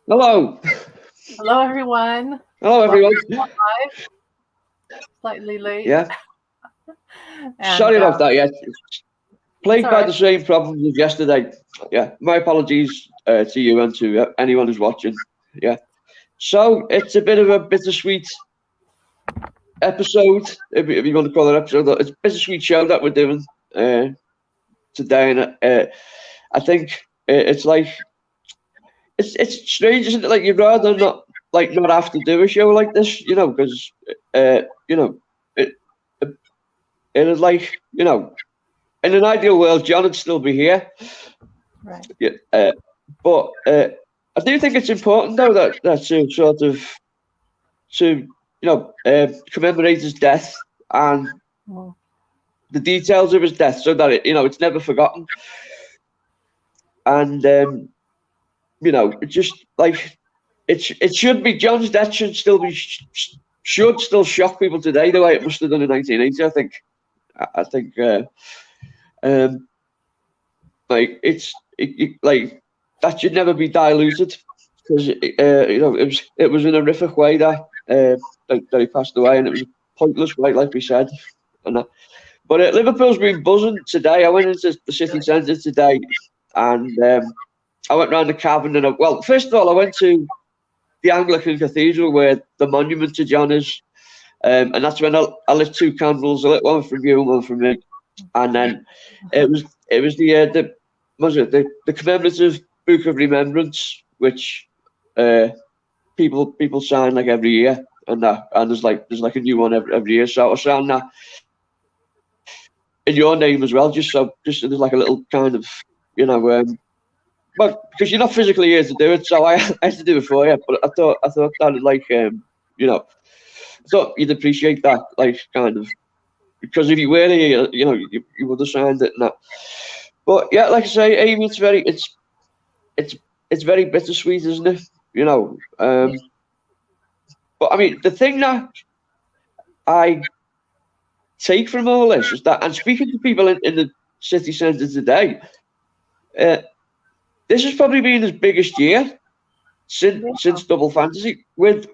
Hello. Hello, everyone. Hello, Welcome everyone. to Live, slightly late. Yeah. And Sorry about that. Yeah. it's Plagued all by right. the same problems as yesterday. Yeah. My apologies to you and to anyone who's watching. Yeah. So it's a bit of a bittersweet episode, if you want to call it episode. It's a bittersweet show that we're doing uh, today. And I think it's like, it's strange, isn't it? Like, you'd rather not have to do a show like this, because, you know, it, it, it is like, in an ideal world, John would still be here. Right. Yeah, but I do think it's important though that to sort of to commemorate his death and Well, the details of his death, so that it's never forgotten. And it just like it should be John's death should still shock people today the way it must have done in 1980. I think. I think um, like like that should never be diluted because it was in a horrific way that he passed away, and it was a pointless way, like we said. And but Liverpool's been buzzing today. I went into the city centre today, and I went round the cavern, and well, first of all, I went to the Anglican Cathedral where the monument to John is, and that's when I lit two candles. I lit one from you and one from me, and then it was the commemorative Book of Remembrance, which uh, people sign like every year, and there's like a new one every year. So I signed that in your name as well, just so there's like a little kind of you know well, because you're not physically here to do it, so I had to do it for you. But I thought that I thought you'd appreciate that, like, kind of, because if you were here, you would have signed it and that. But yeah, like I say, Amy, it's it's very bittersweet, isn't it? yeah. But I mean, the thing that I take from all this is that, and speaking to people in the city centre today, uh, this has probably been his biggest year Yeah. since Double Fantasy, with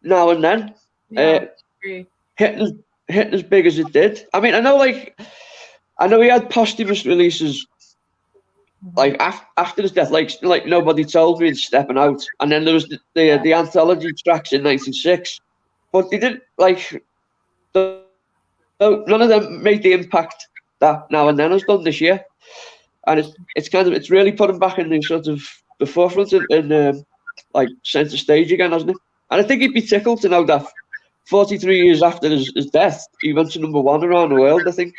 Now and Then Yeah. uh, Agree. hitting as hitting as big as it did. I mean, I know he had posthumous releases Mhm. like after his death, like Nobody Told Me and Stepping Out, and then there was Yeah. the anthology tracks in '96, but they didn't like none of them made the impact that Now and Then has done this year, and it's really put him back in the sort of the forefront in like centre stage again, hasn't it? And I think he'd be tickled to know that 43 years after his death, he went to number one around the world. I think.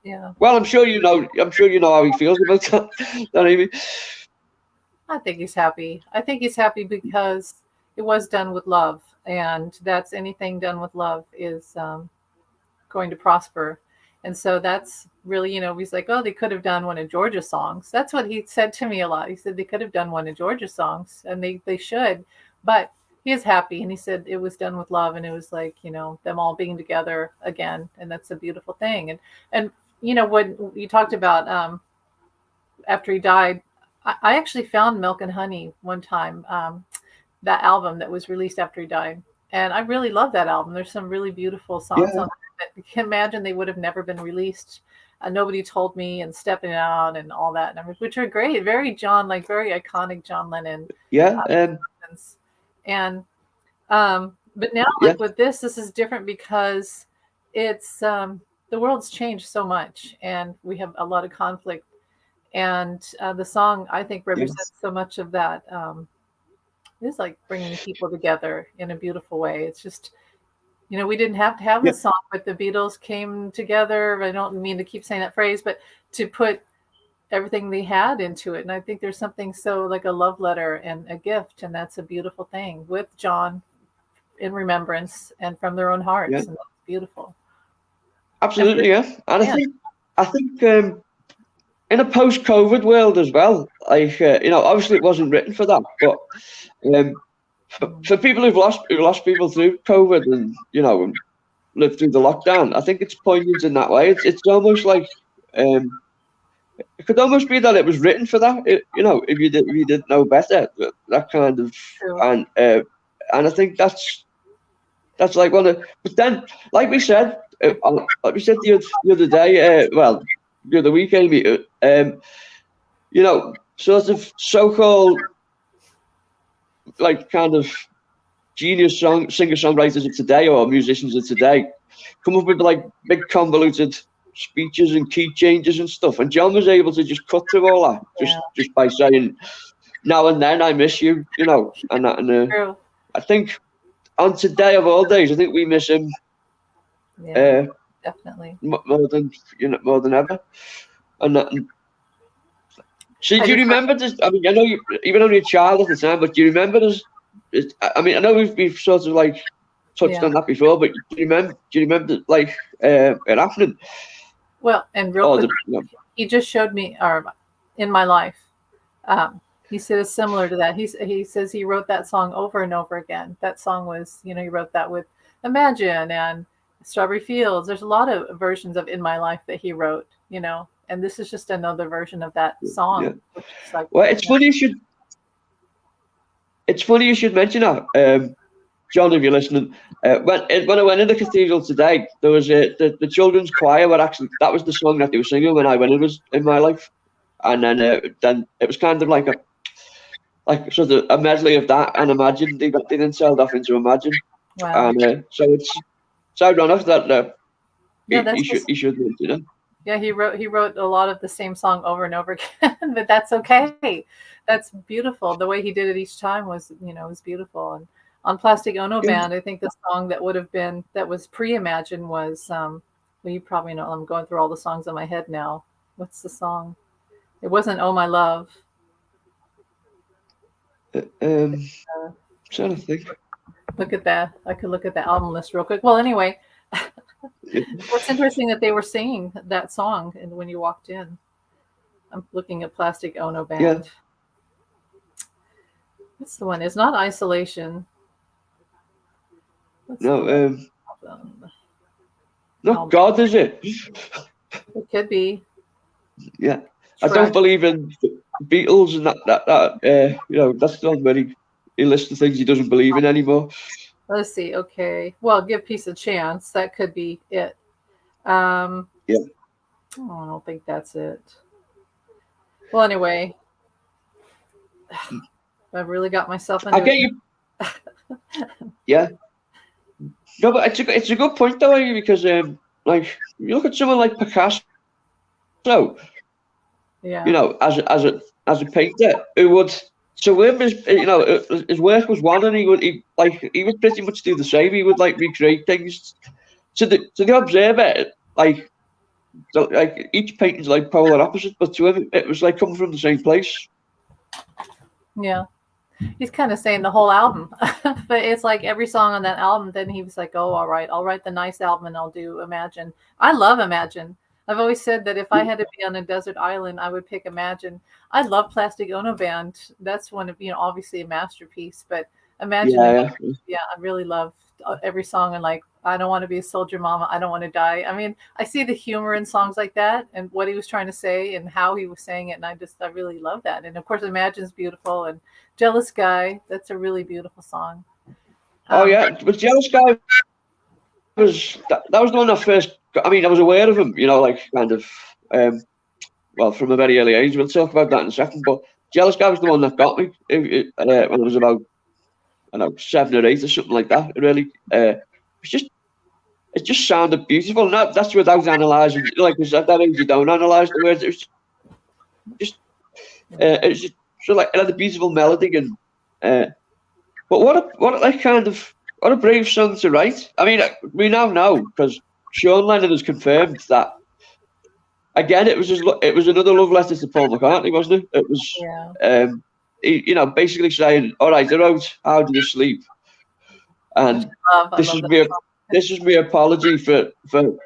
Yeah. Well, I'm sure you know. I'm sure you know how he feels about that. Don't you? I think he's happy. I think he's happy because it was done with love, and that's anything done with love is going to prosper. And so that's really, he's like, oh, they could have done one of Georgia's songs. That's what he said to me a lot. He said they could have done one of Georgia's songs, and they should. But he is happy, and he said it was done with love, and it was like, them all being together again, and that's a beautiful thing. And when you talked about after he died, I actually found Milk and Honey one time, that album that was released after he died. And I really love that album. There's some really beautiful songs Yeah, on it that you can imagine they would have never been released. Nobody Told Me and Stepping Out and all that, which are great. Very John, like very iconic John Lennon. yeah, Songs. And but now, yeah, like with this is different because it's the world's changed so much, and we have a lot of conflict. And the song, I think, yeah, represents so much of that. It's like bringing people together in a beautiful way. It's just, we didn't have to have yeah. the song, but the Beatles came together. I don't mean to keep saying that phrase, but to put everything they had into it. And I think there's something so like a love letter and a gift, and that's a beautiful thing with John in remembrance and from their own Yeah. hearts. And that's beautiful. And for Absolutely, yeah. And I yeah, think I think in a post-COVID world as well, like obviously it wasn't written for that, but um, for people who lost people through COVID and and lived through the lockdown, I think it's poignant in that way. It's almost like um, it could almost be that it was written for that. If you didn't know better, that kind of, True. and I think that's like one of. But then, like we said, the other day, the other week, Amy, sort of so-called like kind of genius singer-songwriters of today or musicians of today come up with like big convoluted speeches and key changes and stuff, and John was able to just cut through all that just by saying now and then I miss you, and that, and True. I think on today of all days, I think we miss him definitely more than ever, and that. So do you remember this? I mean, I know you were only a child at the time, but do you remember this? I mean, I know we've sort of like touched on that before, but do you remember like it happening? Well, and real quick, he just showed me, in my life. He said it's similar to that. He says he wrote that song over and over again. That song was, he wrote that with Imagine and Strawberry Fields. There's a lot of versions of In My Life that he wrote, and this is just another version of that song. Yeah. Which is like, well, it's funny you should mention that, John, if you're listening. When I went in the cathedral today, there was the children's choir that was the song that they were singing when I went in my life, and then it was kind of like sort of a medley of that and Imagine. They then sailed off into Imagine, wow. And so it's ironic that he should, Yeah, he wrote a lot of the same song over and over again, but that's okay. That's beautiful. The way he did it each time was, was beautiful. And on Plastic Ono Band, I think the song that was pre-Imagine was, well, you probably know, I'm going through all the songs in my head now. What's the song? It wasn't Oh My Love. Trying to think. Look at that. I could look at the album list real quick. Well, anyway, it's interesting that they were singing that song and when you walked in. I'm looking at Plastic Ono Band. Yeah. What's the one? It's not Isolation. No, God, is it? It could be. Yeah. I don't believe in Beatles and that that's not very. He lists the things he doesn't believe in anymore. Let's see. Okay. Well, Give Peace a Chance. That could be it. Yeah. Oh, I don't think that's it. Well, anyway, I've really got myself into I get you. Yeah. No, but it's a good point though, because like you look at someone like Picasso. Yeah. As a painter who would. So him, his work was one, and he would pretty much do the same. He would like recreate things to the observer, like each painting's like polar opposite, but to him it was like coming from the same place. Yeah, he's kind of saying the whole album, but it's like every song on that album. Then he was like, "Oh, all right, I'll write the nice album and I'll do Imagine." I love Imagine. I've always said that if I had to be on a desert island, I would pick Imagine. I love Plastic Ono Band. That's one of, obviously a masterpiece, but Imagine, I really love every song. And like, I don't want to be a soldier mama. I don't want to die. I mean, I see the humor in songs like that and what he was trying to say and how he was saying it. And I really love that. And of course, Imagine's beautiful, and Jealous Guy, that's a really beautiful song. But Jealous Guy that was the one that first. I mean, I was aware of him, like kind of, from a very early age. We'll talk about that in a second. But Jealous Guy was the one that got me when I was about, 7 or 8 or something like that. It really, it just sounded beautiful. And that's without analysing. Like at that age, you don't analyse the words. It was just, it had a beautiful melody, and but what a brave song to write. I mean, we now know because John Lennon has confirmed that. Again, it was another love letter to Paul McCartney, wasn't it? It was, basically saying, "All right, I wrote How Do You Sleep," and this is my apology for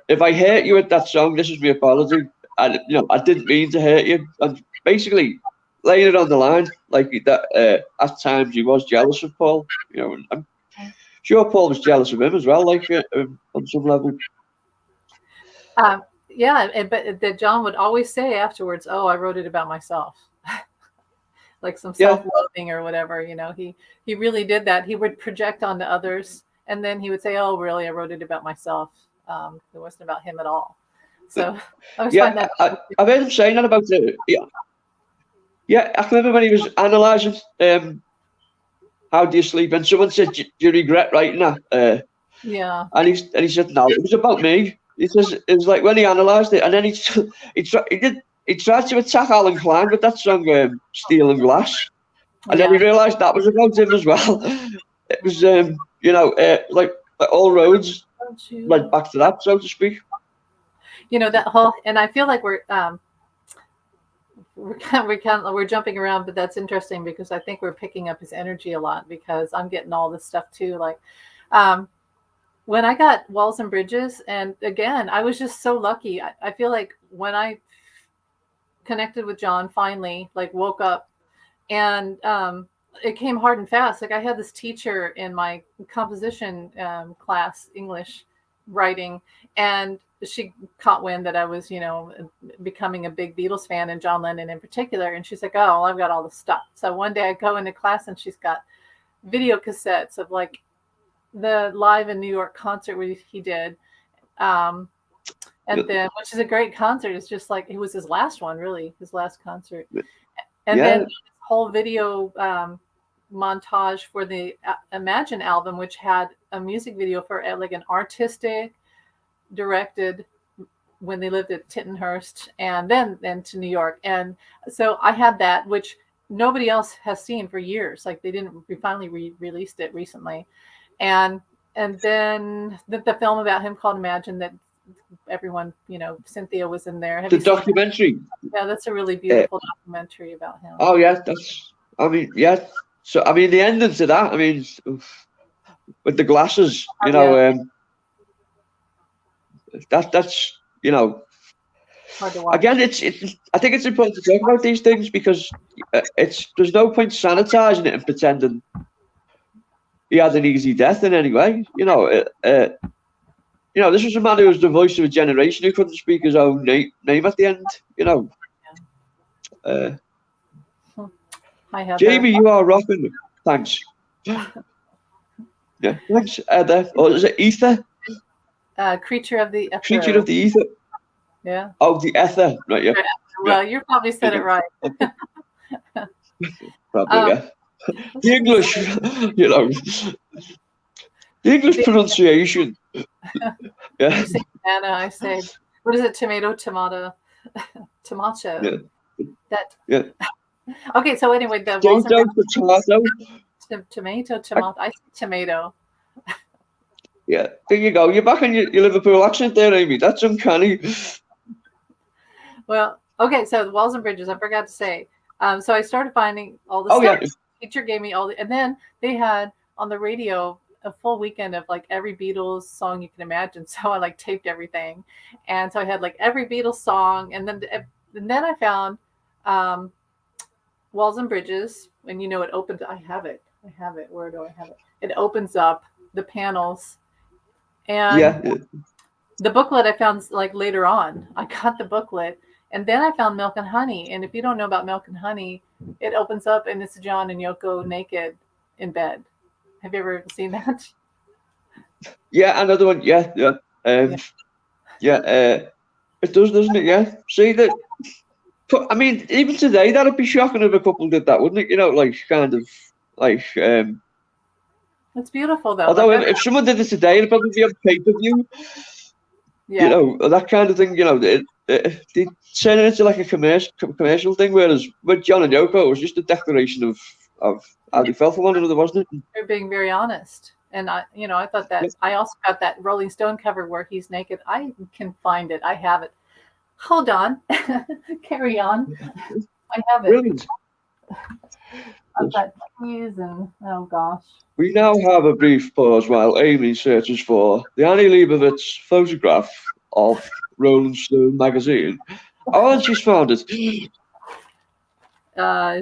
if I hurt you with that song. This is my apology, and I didn't mean to hurt you. And basically, laying it on the line like that. At times, he was jealous of Paul. I'm sure Paul was jealous of him as well, like on some level. Yeah, but that John would always say afterwards, "Oh, I wrote it about myself." Like some Yeah, self-loathing or whatever, he really did that. He would project onto others, and then he would say, "Oh, really? I wrote it about myself. It wasn't about him at all." So I always find yeah. that. I've heard him saying that about the. Yeah, yeah. I can remember when he was analysing how do you sleep, and someone said, "Do you regret writing that?" Yeah, And he said, "No, it was about me." He says it was like when he analysed it, and then he tried to attack Alan Klein with that song, "Steel and Glass," and then he yeah. realised that was about him as well. It was, like all roads Don't led you? back to that, so to speak. That whole, and I feel like we're jumping around, but that's interesting because I think we're picking up his energy a lot because I'm getting all this stuff too. Like, um, when I got Walls and Bridges, and again, I was just so lucky. I feel like when I connected with John finally, like woke up, and it came hard and fast. Like I had this teacher in my composition class, English writing, and she caught wind that I was, becoming a big Beatles fan and John Lennon in particular. And she's like, "Oh, well, I've got all the stuff." So one day I go into class and she's got video cassettes of like the live in New York concert he did. Um, and then, which is a great concert. It's just like it was his last one, really, his last concert. And then Yeah, this whole video montage for the Imagine album, which had a music video for like an artistic directed when they lived at Tittenhurst and then to New York. And so I had that, which nobody else has seen for years. Like they didn't, we finally released it recently. And then the film about him called Imagine that everyone, Cynthia was in there. Have the you seen that? documentary. Yeah, that's a really Uh, beautiful documentary about him. oh yeah, that's. I mean, yeah. So I mean, the ending to that. I mean, with the glasses, Oh, yeah, that's hard to watch. again, it's. I think it's important to talk about these things because there's no point sanitizing it and pretending he had an easy death in any way. This was a man who was the voice of a generation who couldn't speak his own name at the end. Uh, Hi, Heather. Jamie, you are rocking. Thanks. Yeah, thanks, Heather. Or is it Ether? Creature of the Ether. Creature of the Ether. Yeah. Oh, the Ether. Right, yeah. Well, you probably said it right. Probably, yeah. The English, the English pronunciation. Yeah. You say banana, I say, what is it? Tomato, tomato. Yeah. That. Yeah. Okay, so anyway, the Walls and Tomato. tomato. I say tomato. Yeah, there you go. You're back in your Liverpool accent there, Amy. That's uncanny. Well, okay, so the Walls and Bridges, I forgot to say. So I started finding all the Oh, stuff. yeah. Teacher gave me and then they had on the radio a full weekend of like every Beatles song you can imagine. So I like taped everything, and so I had like every Beatles song, and then I found Walls and Bridges, and it opens. I have it. Where do I have it? It opens up the panels, and Yeah. the booklet I found like later on. I got the booklet, and then I found Milk and Honey. And if you don't know about Milk and Honey, it opens up and it's John and Yoko naked in bed. Have you ever seen that? Yeah, another one. Yeah, yeah. It does, doesn't it? Yeah. See that. I mean, even today, that'd be shocking if a couple did that, wouldn't it? Like kind of like. It's beautiful though. Although Like, if someone did it today, it'd probably be on pay-per-view. yeah. That kind of thing. They turn it into like a commercial thing. Whereas with John and Yoko, it was just a declaration of how they felt for one another, wasn't it? They're being very honest. And I thought that I also got that Rolling Stone cover where he's naked. I can find it. I have it. Hold on. Carry on. I have it. Brilliant. I've got keys and oh gosh. We now have a brief pause while Amy searches for the Annie Leibovitz photograph of Rolling Stone magazine. Oh, and she's found it. Is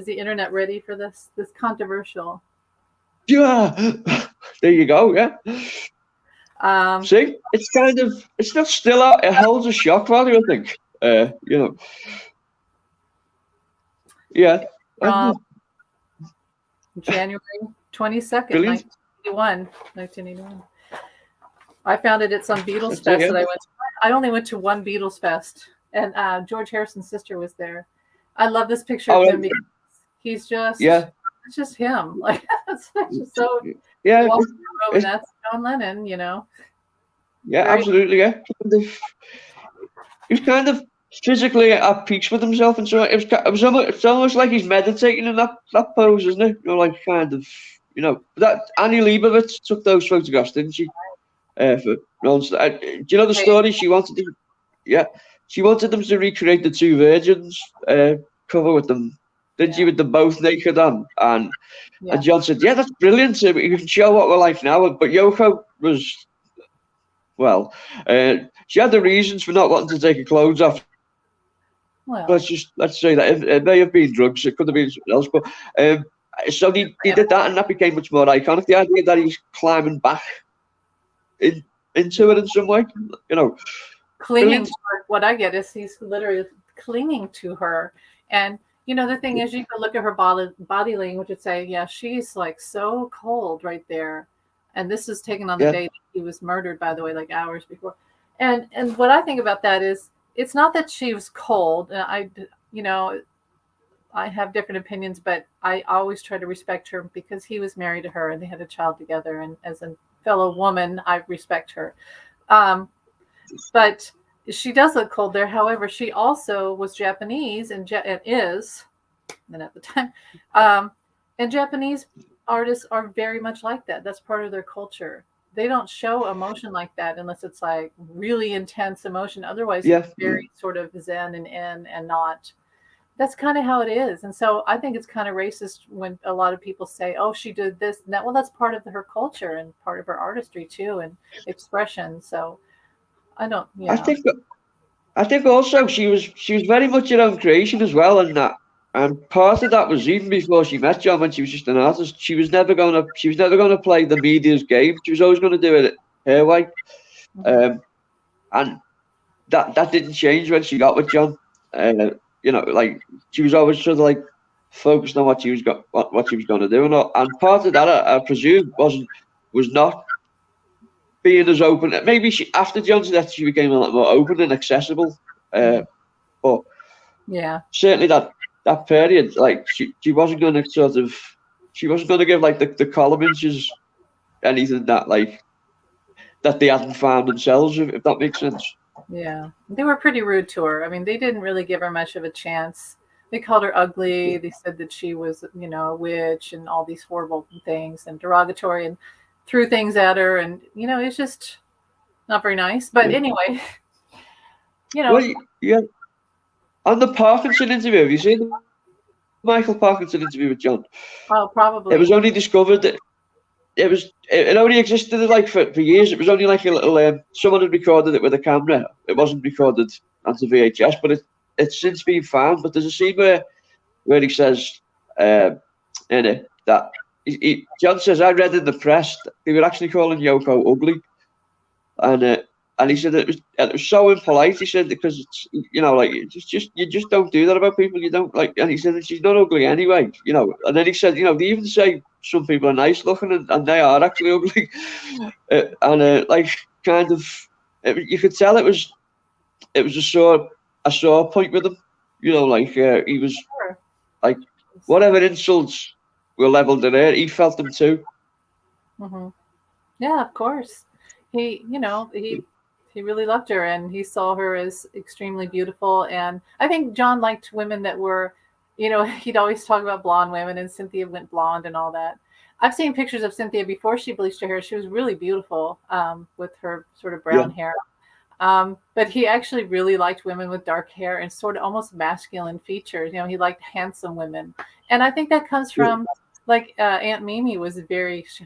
the internet ready for this controversial? Yeah. There you go. Yeah. See, it's not still out. It holds a shock value, I think. Yeah. From January 22nd, Brilliant. 1981. I found it at some Beatles That's it, fest yeah. that I went to. I only went to one Beatles fest, and George Harrison's sister was there. I love this picture of him because he's just, it's just him. Like, it's just so, yeah. walking the room, and that's John Lennon, Yeah, Very, absolutely, yeah. He's kind of physically at peace with himself, and so it's almost like he's meditating in that pose, isn't it? Like kind of, that Annie Leibovitz took those photographs, didn't she? For do you know the story? She wanted them to recreate the two virgins cover with them, didn't she? With them both naked on, and John said, "Yeah, that's brilliant. You can show what we're like now." But Yoko was, well, she had the reasons for not wanting to take her clothes off. well, Let's say that it may have been drugs. It could have been something else. But so he did that, and that became much more iconic. The idea that he's climbing back into it in some way, clinging to her. What I get is he's literally clinging to her. And the thing is, you can look at her body language and say, yeah, she's like so cold right there. And this is taken on the day that he was murdered, by the way, like hours before. And what I think about that is, it's not that she was cold. And I have different opinions, but I always try to respect her because he was married to her and they had a child together. And as a fellow woman, I respect her. But she does look cold there. However, she also was Japanese and is, and at the time, and Japanese artists are very much like that. That's part of their culture. They don't show emotion like that unless it's like really intense emotion. Otherwise, it's very sort of zen and not. That's kind of how it is. And so I think it's kind of racist when a lot of people say, oh, she did this and that. Well, that's part of her culture and part of her artistry too and expression. So I don't, I think also she was very much her own creation as well, and part of that was even before she met John, when she was just an artist. She was never gonna play the media's game. She was always gonna do it her way, and that didn't change when she got with John. Like she was always sort of like focused on what she was going to do, and part of that I presume was not being as open. Maybe after John's death she became a lot more open and accessible, but certainly that period, like she wasn't going to give like the column inches anything that they hadn't found themselves, if that makes sense. Yeah, they were pretty rude to her. I mean, they didn't really give her much of a chance. They called her ugly. They said that she was, a witch and all these horrible things and derogatory and threw things at her. And, it's just not very nice. But anyway, Well, yeah. On the Parkinson interview, have you seen the Michael Parkinson interview with John? Oh, probably. It was only discovered that it only existed like for years. It was only like a little someone had recorded it with a camera. It wasn't recorded onto VHS, but it's since been found. But there's a scene where he says in it that John says, I read in the press they were actually calling Yoko ugly, and he said it was so impolite. He said because it's like you just don't do that about people. You don't like. And he said she's not ugly anyway. And then he said they even say some people are nice looking and they are actually ugly. Like kind of you could tell it was a sore point with him. Like he was like whatever insults were leveled at her, he felt them too. Mm-hmm. Yeah, of course. He really loved her and he saw her as extremely beautiful. And I think John liked women that were, he'd always talk about blonde women, and Cynthia went blonde and all that. I've seen pictures of Cynthia before she bleached her hair. She was really beautiful with her sort of brown hair. But he actually really liked women with dark hair and sort of almost masculine features. He liked handsome women. And I think that comes from like Aunt Mimi was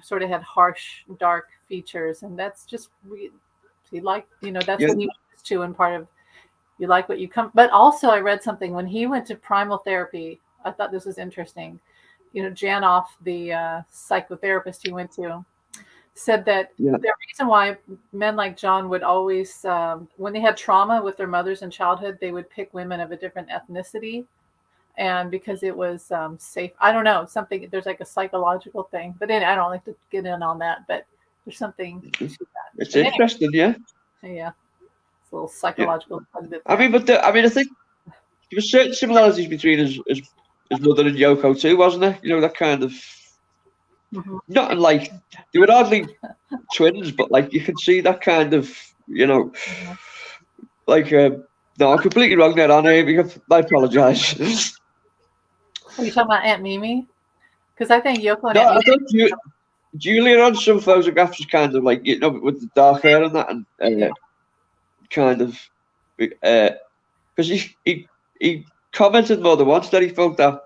sort of had harsh, dark features. And that's just, he liked, that's what he was used to, and part of, you like what you come. But also I read something when he went to primal therapy. I thought this was interesting. Janoff, the psychotherapist he went to, said that Yeah. the reason why men like John would always, when they had trauma with their mothers in childhood, they would pick women of a different ethnicity. And because it was safe, I don't know, something, there's like a psychological thing. But anyway, I don't like to get in on that, but there's something to that. It's But interesting, yeah. anyway, yeah, it's a little Yeah. psychological part of it I there. mean, I think there were certain similarities between his mother and Yoko too, wasn't there? You know, that kind of Mhm. not like they were hardly twins, but like you could see that kind of, you know, Mhm. like no, I'm completely wrong there, Annie. I apologise. Are you talking about Aunt Mimi? Because I think Yoko and No, Aunt I Mimi. thought Julia on some photographs was kind of like, you know, with the dark hair and that, and kind of because he commented more than once that he felt that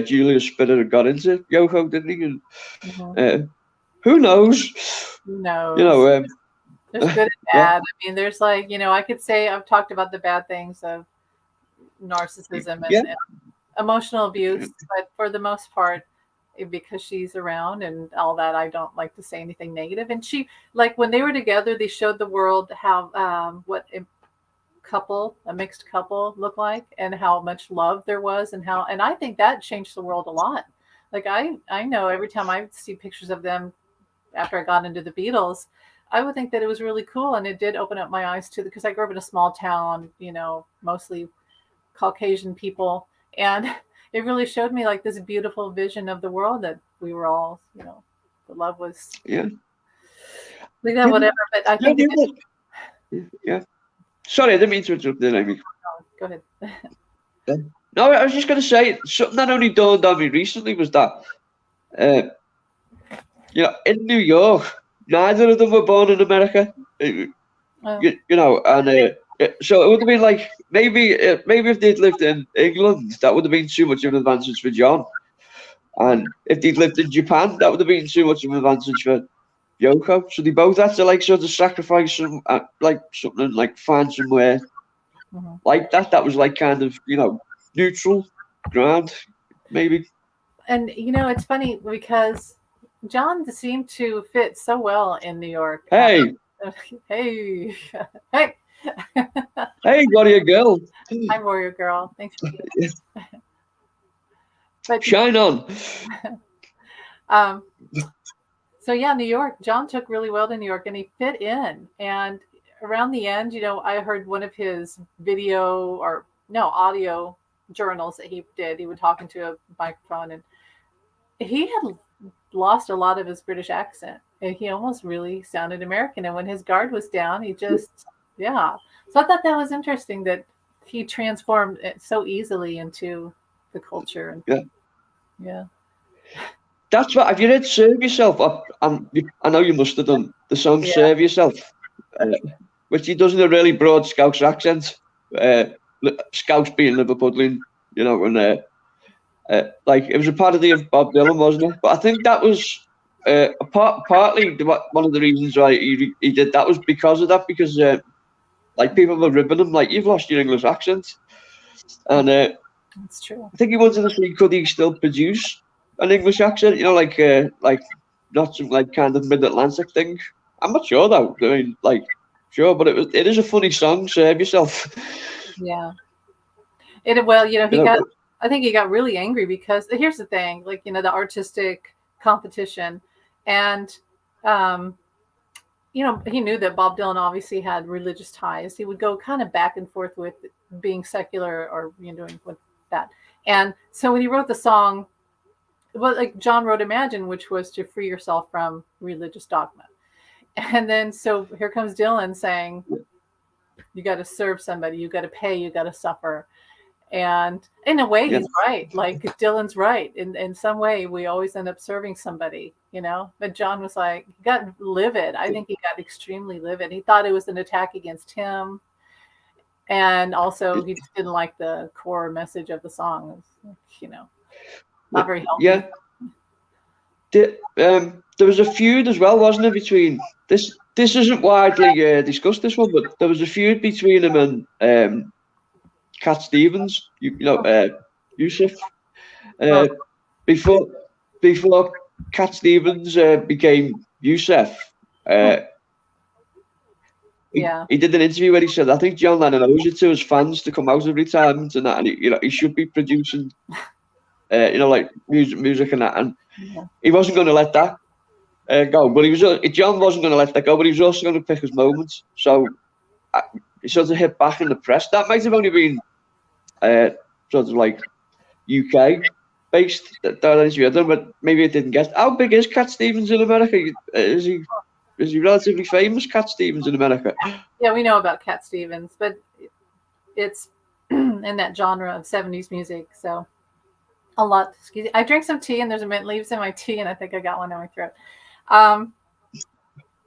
Julia's spirit had got into Yoko, didn't he? And Mhm. who knows? Who You knows? know, There's good and yeah, bad. I mean, there's like, I could say I've talked about the bad things of narcissism yeah, and emotional abuse, but for the most part, because she's around and all that, I don't like to say anything negative. And she, like when they were together, they showed the world how what a mixed couple looked like, and how much love there was, and I think that changed the world a lot. Like I know every time I see pictures of them after I got into the Beatles, I would think that it was really cool, and it did open up my eyes to because I grew up in a small town, mostly Caucasian people, and it really showed me like this beautiful vision of the world that we were all, the love was yeah, like that, yeah, whatever. But I yeah, think it did. yeah. Sorry, I didn't mean to interrupt there, Amy. Go ahead. No, I was just going to say something that only dawned on me recently was that, uh, in New York, neither of them were born in America. And so it would have been like maybe if they'd lived in England, that would have been too much of an advantage for John. And if they'd lived in Japan, that would have been too much of an advantage for Yoko. So they both had to like sort of sacrifice some like something like find somewhere Mhm. like that. That was like kind of neutral ground, maybe. And it's funny because John seemed to fit so well in New York. Hey, Hey, hey, hey, warrior girl, hi, Warrior Girl. Thanks for being here. But shine on. um, so yeah, New York. John took really well to New York, and he fit in. And around the end, I heard one of his video or no audio journals that he did. He would talk into a microphone, and he had lost a lot of his British accent, and he almost really sounded American. And when his guard was down, he just, yeah. So I thought that was interesting that he transformed it so easily into the culture. And Yeah, yeah, that's what. Have you read "Serve Yourself"? I know you must have done the song yeah, "Serve Yourself," which he does in a really broad Scouse accent. Uh, Scouse being Liverpudlian, and like it was a parody of Bob Dylan, wasn't it? But I think that was partly one of the reasons why he did that was because of that, because like people were ribbing him like, you've lost your English accent, and that's true. I think he wanted to see could he still produce an English accent, like not some like kind of mid-Atlantic thing. I'm not sure though. I mean, like, sure, but it is a funny song. Serve yourself. Yeah. Well, you know, I think he got really angry because here's the thing, like, the artistic competition. And, um, he knew that Bob Dylan obviously had religious ties. He would go kind of back and forth with being secular or doing with that. And so when he wrote the song, well, like John wrote Imagine, which was to free yourself from religious dogma. And then so here comes Dylan saying, you got to serve somebody, you got to pay, you got to suffer. And in a way, yeah, he's right. Like Dylan's right. In some way, we always end up serving somebody, But John was like, he got livid. I think he got extremely livid. He thought it was an attack against him. And also, he just didn't like the core message of the song. Not very healthy. yeah. There was a feud as well, wasn't there, between this. This isn't widely discussed, this one, but there was a feud between him and Cat Stevens. Yusuf. Oh, Before Cat Stevens became Youssef. Yeah. He did an interview where he said, "I think John Lennon owes it to his fans to come out of retirement and that, and he should be producing, like music and that." And he wasn't going to let that go, but John wasn't going to let that go, but he was also going to pick his moments. So he sort of hit back in the press. That might have only been sort of like UK based that interview, but maybe it didn't get. How big is Cat Stevens in America? Is he relatively famous, Cat Stevens, in America? Yeah, we know about Cat Stevens, but it's in that genre of 70s music. So a lot. Excuse me. I drank some tea and there's a mint leaves in my tea, and I think I got one in my throat.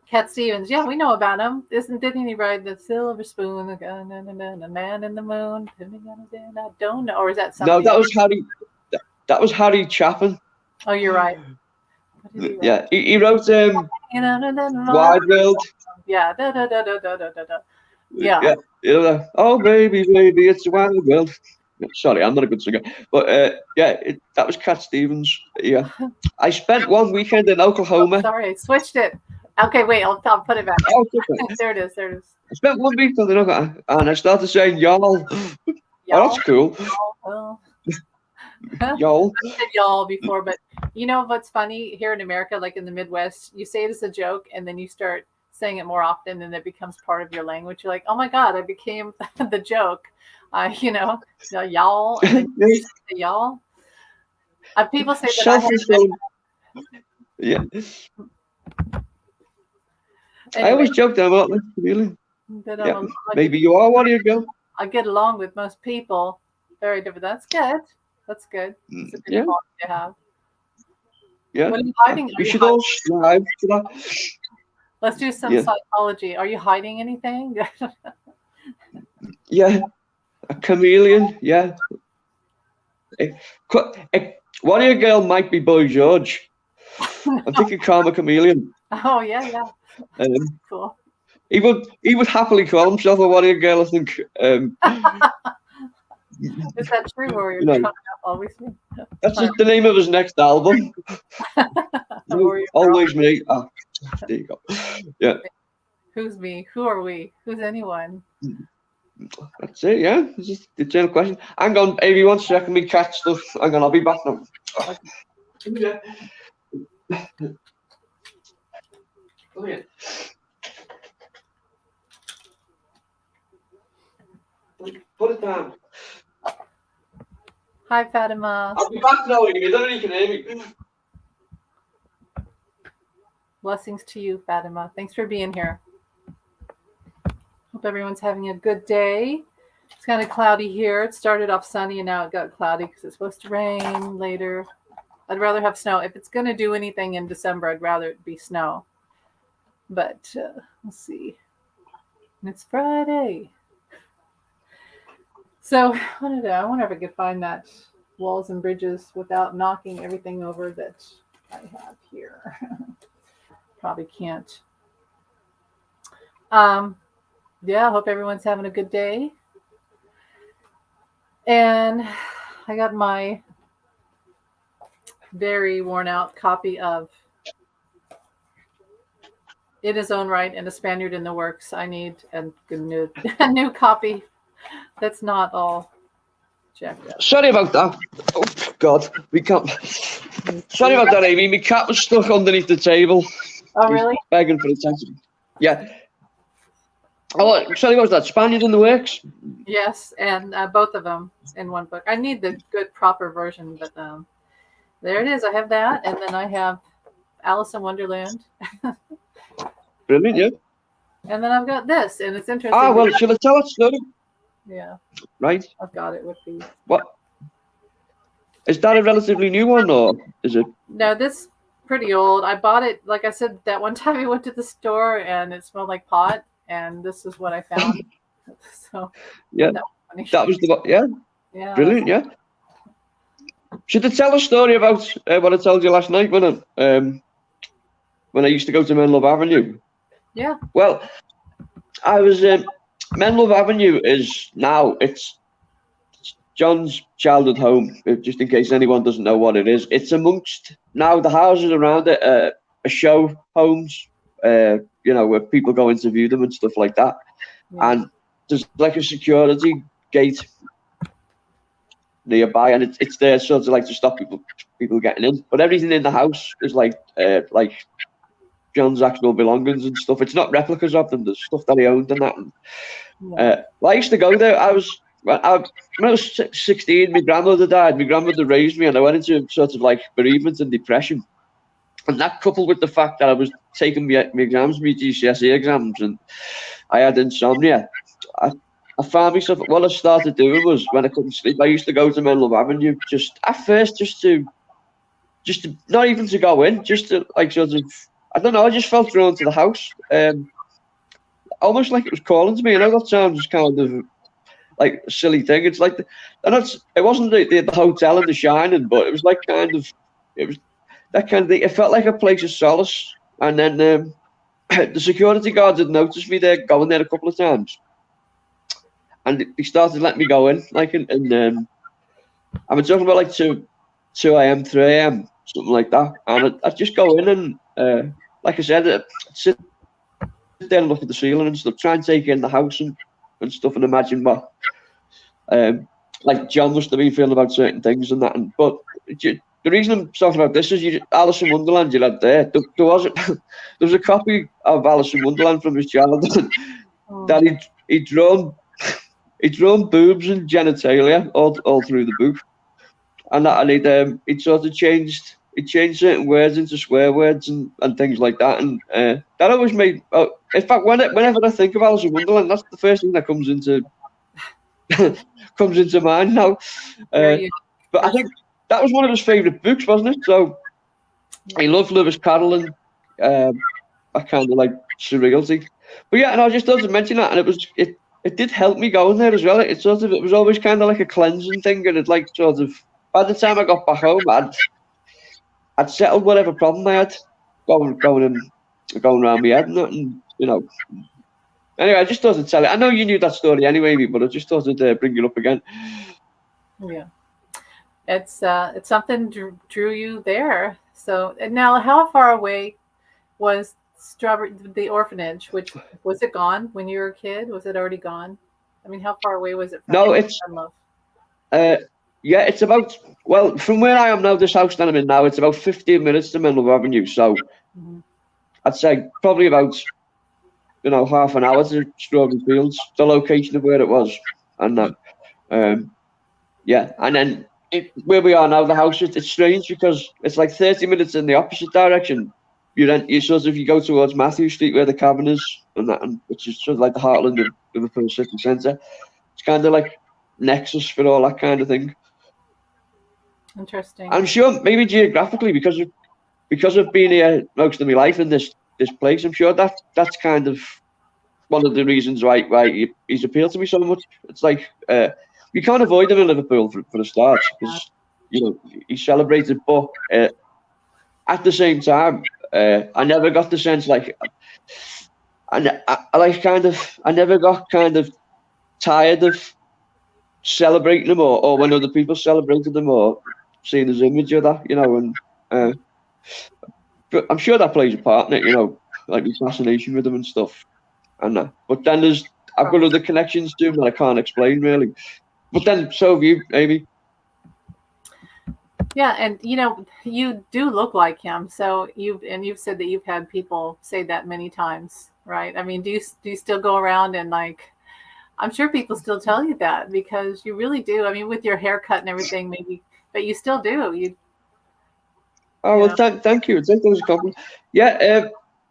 Cat Stevens, yeah, we know about him. Didn't he ride the silver spoon, the man in the moon? I don't know, or is that something? No, that was Harry. That was Harry Chapin. Oh, you're right. Yeah, he wrote Wide World. Yeah. Yeah. Yeah. Oh, baby, it's a wild world. Sorry, I'm not a good singer, but that was Cat Stevens. Yeah, I spent one weekend in Oklahoma. Oh, sorry, I switched it. Okay, wait, I'll put it back. Oh, there it is. I spent one weekend in Oklahoma, and I started saying y'all. Oh, that's cool. Y'all. I said y'all before, but you know what's funny here in America, like in the Midwest, you say it as a joke, and then you start saying it more often, and it becomes part of your language. You're like, oh my god, I became the joke. Y'all, and then you say y'all. People say that. Yeah. Anyway, I always joke that about that, really. Maybe you are one of your girl. I get along with most people. Very different. That's good. That's good. It's a good quality to have. Yeah. What are you hiding? We should all strive for that. Let's do some psychology. Are you hiding anything? Yeah. A chameleon. Yeah. One of your girl might be Boy George. I'm thinking Karma Chameleon. Oh yeah. Cool. He would happily call himself a warrior girl, I think. Is that true, or you're trying to always me? That's just the name of his next album. Always me. Ah, there you go. Yeah. Who's me? Who are we? Who's anyone? That's it, yeah. It's just the general question. Hang on, Amy, 1 second, me catch stuff. Hang on, I'll be back now. Okay. Oh, yeah. Put it down. Hi, Fatima. I'll be back now, Amy. I don't know if you can hear me. Blessings to you, Fatima. Thanks for being here. Hope everyone's having a good day. It's kind of cloudy here. It started off sunny and now it got cloudy because it's supposed to rain later. I'd rather have snow. If it's going to do anything in December, I'd rather it be snow. But let's see. It's Friday. So I wonder if I could find that Walls and Bridges without knocking everything over that I have here. Probably can't. Yeah, I hope everyone's having a good day. And I got my very worn out copy of In His Own Right and A Spaniard in the Works. I need a new copy that's not all jacked up. Sorry about that. Oh, God. We can't. Sorry about that, Amy. My cat was stuck underneath the table. Oh, really? Begging for attention. Yeah. Oh, sorry, what was that? Spaniard in the Works? Yes, and both of them in one book. I need the good, proper version, but there it is. I have that, and then I have Alice in Wonderland. Brilliant, yeah. And then I've got this, and it's interesting. Ah, well, shall I tell that story? Yeah. Right. I've got it with these. What? Is that a relatively new one, or is it? No, this pretty old. I bought it, like I said, that one time I went to the store, and it smelled like pot, and this is what I found. So yeah, that was the one. Yeah. Yeah. Brilliant, yeah. Should I tell a story about what I told you last night when I used to go to Menlove Avenue? Yeah. Well, I was Menlove Avenue is now it's John's childhood home. Just in case anyone doesn't know what it is, it's amongst now the houses around it. a show homes, where people go into view them and stuff like that. Yeah. And there's like a security gate nearby, and it's there sort of like to stop people getting in. But everything in the house is like John's actual belongings and stuff. It's not replicas of them. There's stuff that he owned and that. And, I used to go there. When I was 16, my grandmother died. My grandmother raised me, and I went into sort of like bereavement and depression. And that, coupled with the fact that I was taking my exams, my GCSE exams, and I had insomnia, I found myself, what I started doing was, when I couldn't sleep, I used to go to Menlo Avenue just to not even to go in, just to like sort of, I don't know, I just felt drawn to the house. Almost like it was calling to me. I know that sounds kind of like a silly thing. It's like, it wasn't the hotel in The Shining, but it was like it was that kind of thing. It felt like a place of solace. And then the security guards had noticed me there, going there a couple of times. And he started letting me go in, like, and I'm talking about like 2 a.m., 3 a.m., something like that. And I'd just go in and, like I said, I'd sit there and look at the ceiling and stuff, try and take in the house and stuff, and imagine what, like John must have been feeling about certain things and that. But the reason I'm talking about this is Alice in Wonderland you had there. There was a copy of Alice in Wonderland from his childhood that he'd drawn boobs and genitalia all through the book, and he'd sort of changed certain words into swear words and things like that, and that always made. In fact, whenever I think of Alice in Wonderland, that's the first thing that comes into mind now. But I think that was one of his favourite books, wasn't it? So he loved Lewis Carroll and that kind of like surreality. But yeah, and I just thought to mention that, and it did help me going there as well. It was always kind of like a cleansing thing, and it like sort of, by the time I got back home, I'd settled whatever problem I had going around my head, and Anyway, I just thought I'd tell it. I know you knew that story anyway, but I just thought I'd bring it up again. Yeah, it's something drew you there. So now, how far away was the orphanage? Which was it gone when you were a kid? Was it already gone? I mean, how far away was it from? No, it's it's about, well, from where I am now, this house that I'm in now, it's about 15 minutes to Menlo Avenue. So I'd say probably about half an hour to Strawberry Fields, the location of where it was, and that. And then where we are now, the house, it's strange because it's like 30 minutes in the opposite direction. You go towards Matthew Street where the cabin is, which is sort of like the heartland of Liverpool city centre. It's kind of like nexus for all that kind of thing. Interesting. I'm sure maybe geographically because of being here most of my life in this place, I'm sure that's kind of one of the reasons why he's appealed to me so much. It's like you can't avoid him in Liverpool for the start, because he's celebrated, but at the same time, I never got the sense like I never got kind of tired of celebrating him or when other people celebrated him or seeing his image of that, and but I'm sure that plays a part in it, like the fascination with him and stuff. And but then I've got other connections to him that I can't explain really. But then so have you, Amy. Yeah, and you do look like him. So you've said that you've had people say that many times, right? I mean, do you still go around and like? I'm sure people still tell you that because you really do. I mean, with your haircut and everything, maybe, but you still do. Well, thank you. That was a compliment. Yeah,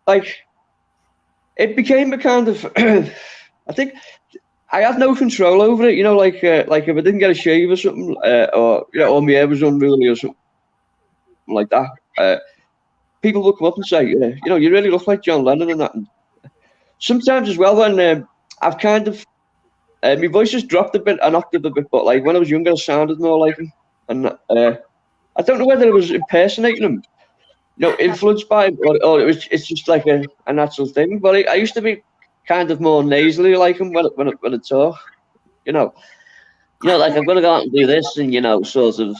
like it became a kind of. I think I had no control over it. Like if I didn't get a shave or something, or my hair was unruly or something like that. People would come up and say, you really look like John Lennon and that. And sometimes as well when I've kind of. My voice has dropped an octave a bit, but like when I was younger, I sounded more like him. And I don't know whether it was impersonating him, influenced by him, or it's just like a natural thing. But I used to be kind of more nasally like him when I talk, like I'm going to go out and do this, and sort of,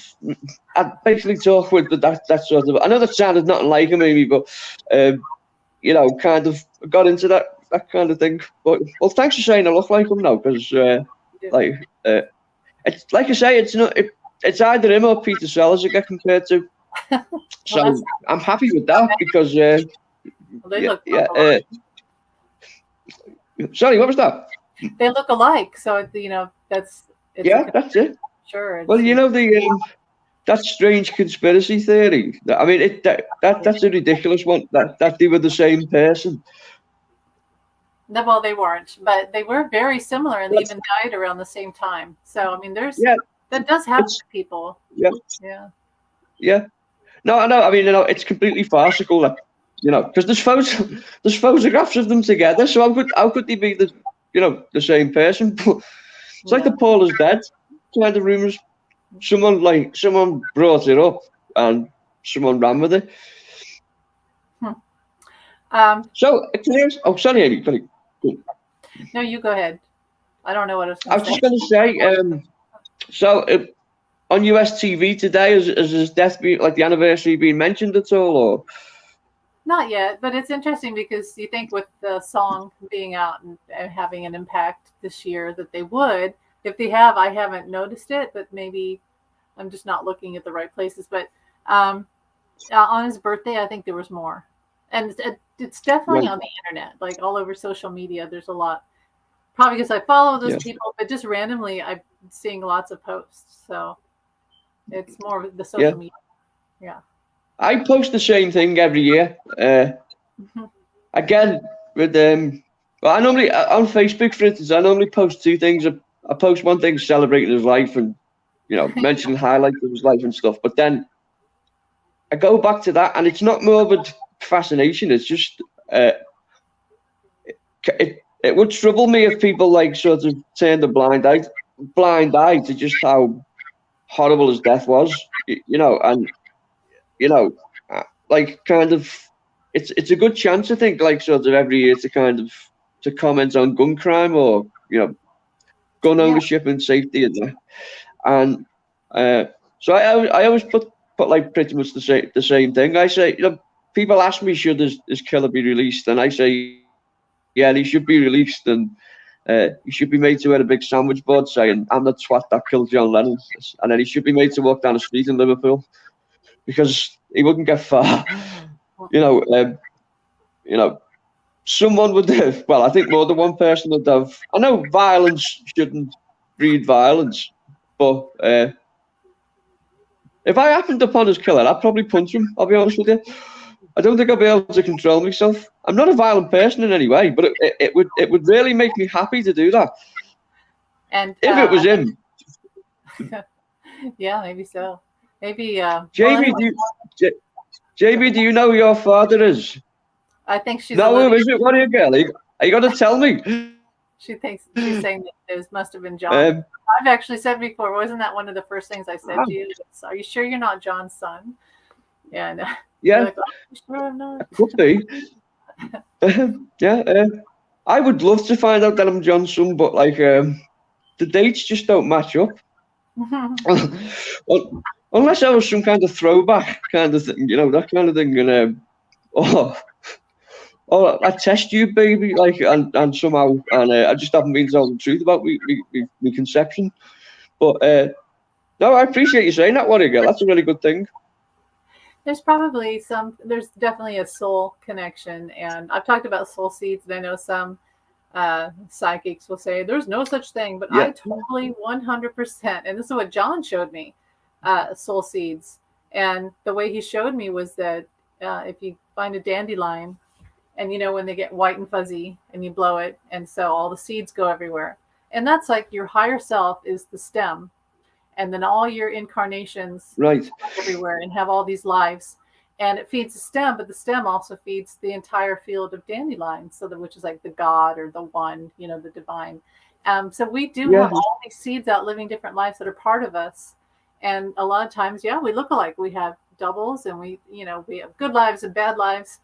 I basically talk with that sort of. I know that sounded nothing like him, maybe, but kind of got into that kind of thing. But well, thanks for saying I look like him now, because like it's like I say, it's not. It's either him or Peter Sellers I get compared to. So Well, I'm happy with that because they look alike. Sorry, what was that? They look alike, so it's That's it. sure. Well, that strange conspiracy theory. I mean, that's a ridiculous one. That they were the same person. No, well, they weren't, but they were very similar, and they even died around the same time. So, I mean, that does happen to people. Yeah. No, I know. I mean, it's completely farcical. Because there's photographs of them together. So how could they be the same person? It's like the Paul is dead kind of rumors. Someone brought it up and someone ran with it. So sorry, Amy. No, you go ahead. I don't know what I was just going to say. So on US TV today, has his death been, like, the anniversary, been mentioned at all, or? Not yet, but it's interesting because you think with the song being out and having an impact this year that they would. If they have, I haven't noticed it, but maybe I'm just not looking at the right places. But on his birthday, I think there was more. And it's definitely on the internet, like all over social media. There's a lot, probably because I follow those people, but just randomly, I'm seeing lots of posts. So it's more of the social media. Yeah. I post the same thing every year. Again, with well, I normally on Facebook, for instance, I normally post two things. I post one thing celebrating his life and mentioning highlights of his life and stuff. But then I go back to that, and it's not morbid fascination. It's just it would trouble me if people sort of turned a blind eye to just how horrible his death was. And kind of, it's a good chance, I think, sort of every year to comment on gun crime or gun ownership and safety and that. And so I always put pretty much the same thing. I say, people ask me, should his killer be released, and I say, yeah, he should be released, and he should be made to wear a big sandwich board saying, "I'm the twat that killed John Lennon," and then he should be made to walk down the street in Liverpool, because he wouldn't get far. Someone would have, well, I think more than one person would have. I know violence shouldn't breed violence, but if I happened upon his killer, I'd probably punch him, I'll be honest with you. I don't think I'll be able to control myself. I'm not a violent person in any way, but it would really make me happy to do that. And if it was him. Yeah, maybe so. Maybe JB, JB, do you know who your father is? I think she's no, is it? What are you, girl? Are you going to tell me? She's saying that those must have been John. I've actually said before, wasn't that one of the first things I said to you? Are you sure you're not John's son? And yeah, like, oh, sure I'm not. Could be. Yeah, I would love to find out that I'm John's son, but the dates just don't match up. Unless I was some kind of throwback kind of thing, that kind of thing, and I test you, baby, and somehow, and I just haven't been told the truth about my conception. But no, I appreciate you saying that, Warrior Girl. That's a really good thing. There's definitely a soul connection, and I've talked about soul seeds, and I know some psychics will say there's no such thing, but I totally 100%, and this is what John showed me, soul seeds, and the way he showed me was that if you find a dandelion, and when they get white and fuzzy, and you blow it, and so all the seeds go everywhere, and that's like your higher self is the stem, and then all your incarnations everywhere and have all these lives, and it feeds the stem, but the stem also feeds the entire field of dandelions, which is like the God or the one, the divine. So we do have all these seeds out living different lives that are part of us, and a lot of times, we look alike. We have doubles, and we have good lives and bad lives.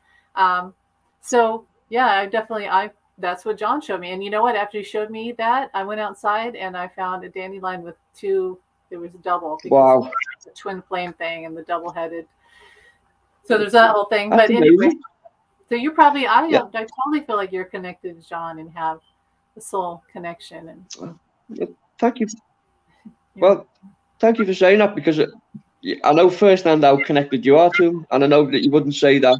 So I that's what John showed me. And you know what? After he showed me that, I went outside and I found a dandelion with two. There was a double because Wow. it's a twin flame thing and the double headed. So there's that whole thing. That's But anyway, amazing. so you're probably I Yeah. totally feel like you're connected to John and have the soul connection. And Thank you. Well, thank you for saying that, because I know firsthand how connected you are to him, and I know that you wouldn't say that.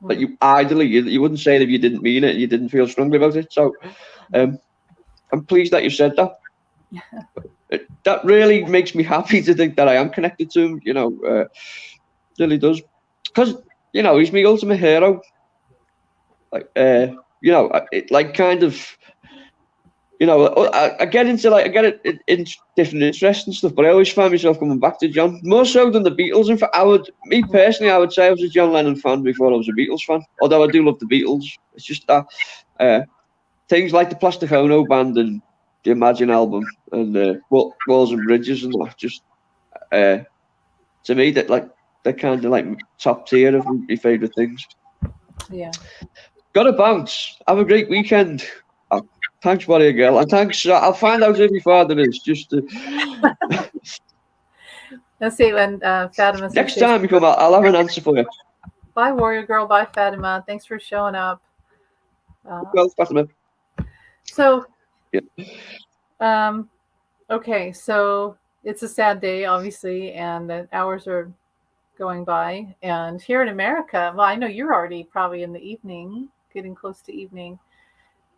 But you idly, you wouldn't say it if you didn't mean it, you didn't feel strongly about it. So I'm pleased that you said that. That really makes me happy to think that I am connected to him, really does. Because, he's my ultimate hero. Like, like kind of, I get into I get it in different interests and stuff, but I always find myself coming back to John, more so than the Beatles. In fact, me personally, I would say I was a John Lennon fan before I was a Beatles fan. Although I do love the Beatles, it's just that things like the Plastic Ono Band and the Imagine album and Walls and Bridges and that, just to me that they're kind of like top tier of my favourite things. Yeah. Gotta bounce. Have a great weekend. Thanks, Warrior Girl, and thanks. I'll find out who my father is. Just let's see when Fatima. Next time you come out, I'll have an answer for you. Bye, Warrior Girl. Bye, Fatima. Thanks for showing up. Well, Fatima. So, yeah. Okay, so it's a sad day, obviously, and the hours are going by. And here in America, well, I know you're already probably in the evening, getting close to evening.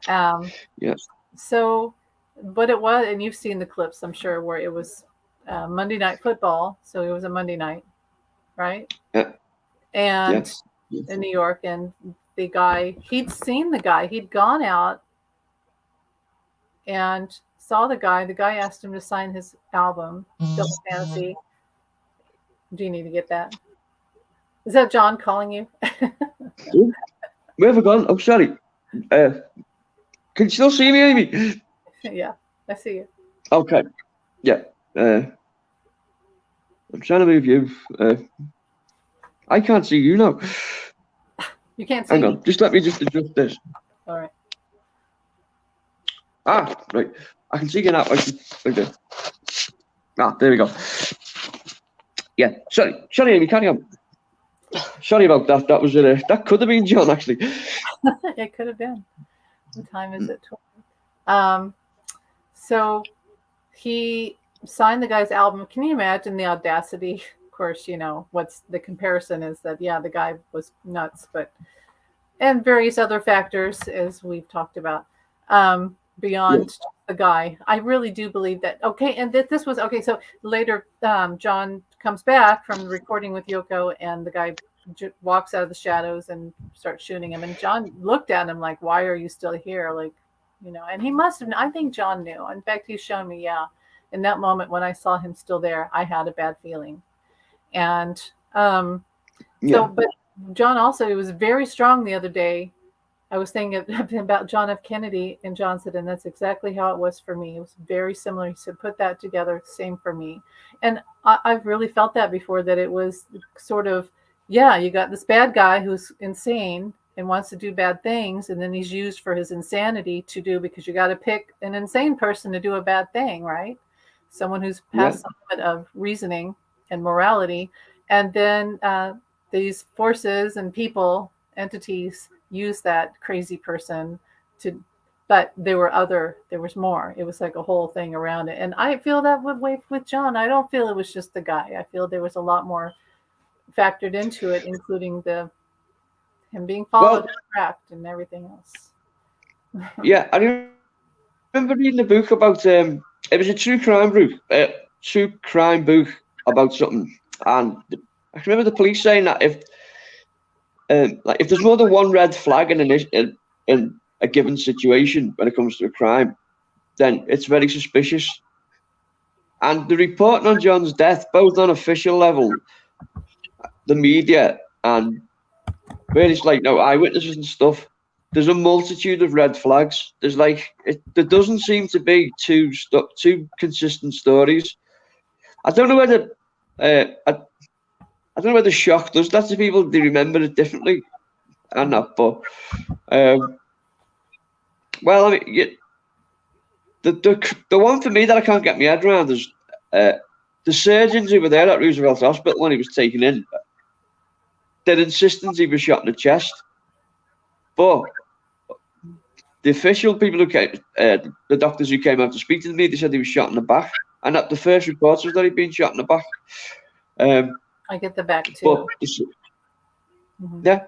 Yes. So, but it was, and you've seen the clips, I'm sure, where it was Monday Night Football. So it was a Monday night, right? Yeah. And in New York, and the guy, he'd seen the guy, he'd gone out and saw the guy. The guy asked him to sign his album, Double Fantasy. Do you need to get that? Is that John calling you? Where have I gone? Oh, sorry. Can you still see me, Amy? Yeah, I see you. Okay. Yeah. I'm trying to move you. I can't see you now. You can't see Hang me? on. Just let me just adjust this. All right. Right. I can see you now. Okay. There we go. Yeah. Sorry, Amy. Carry on. Sorry about that. That was that could have been John, actually. It could have been. What time is it? 12. So he signed the guy's album. Can you imagine the audacity? Of course, what's the comparison is that, the guy was nuts, and various other factors, as we've talked about, beyond the guy. I really do believe that. Okay. And this was, okay. So later, John comes back from recording with Yoko, and the guy walks out of the shadows and starts shooting him. And John looked at him like, why are you still here? And he must have, I think John knew. In fact, he's shown me, in that moment when I saw him still there, I had a bad feeling. And so, but John also, he was very strong the other day. I was thinking about John F. Kennedy, and John said, and that's exactly how it was for me. It was very similar. He said, put that together, same for me. And I've really felt that before, that it was sort of, you got this bad guy who's insane and wants to do bad things, and then he's used for his insanity to do, because you got to pick an insane person to do a bad thing, right? Someone who's past some limit of reasoning and morality. And then these forces and people, entities, use that crazy person but there was more. It was like a whole thing around it. And I feel that way with John. I don't feel it was just the guy. I feel there was a lot more factored into it, including him being followed and trapped and everything else. Yeah, I remember reading a book about it was a true crime book about something, and I remember the police saying that if there's more than one red flag in a given situation when it comes to a crime, then it's very suspicious. And the reporting on John's death, both on official level, the media, and where it's eyewitnesses and stuff, there's a multitude of red flags. There's there doesn't seem to be two consistent stories. I don't know whether I don't know whether shock does that to people. They remember it differently, and that. But Well, I mean, the one for me that I can't get my head around is the surgeons who were there at Roosevelt Hospital when he was taken in. They're insistent he was shot in the chest, but the official people who came, the doctors who came out to speak to me, they said he was shot in the back, and that the first reports was that he'd been shot in the back. I get the back too. But Mhm. yeah,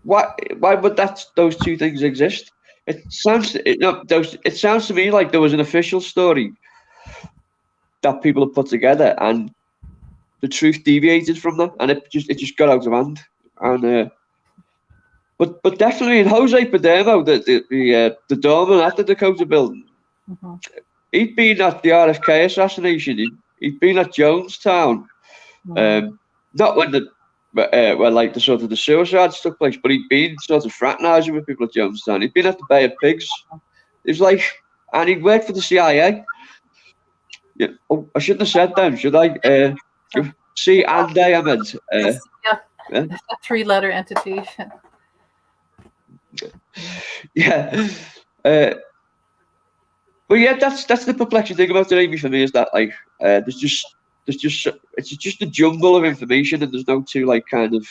why would those two things exist? It sounds to me like there was an official story that people have put together, and the truth deviated from that, and it just got out of hand. And but definitely in Jose Padermo, the doorman at the Dakota building, Mhm. he'd been at the RFK assassination. He'd been at Jonestown. Mhm. Not when when like the sort of the suicides took place, but he'd been sort of fraternising with people at Jonestown. He'd been at the Bay of Pigs. It was like, and he'd worked for the CIA. Yeah, oh, I shouldn't have said them, should I? C and A, I meant. Yes, yeah, Yeah. a 3-letter entity. Yeah. But yeah, that's the perplexing thing about today for me is that like it's just a jumble of information, and there's no two like kind of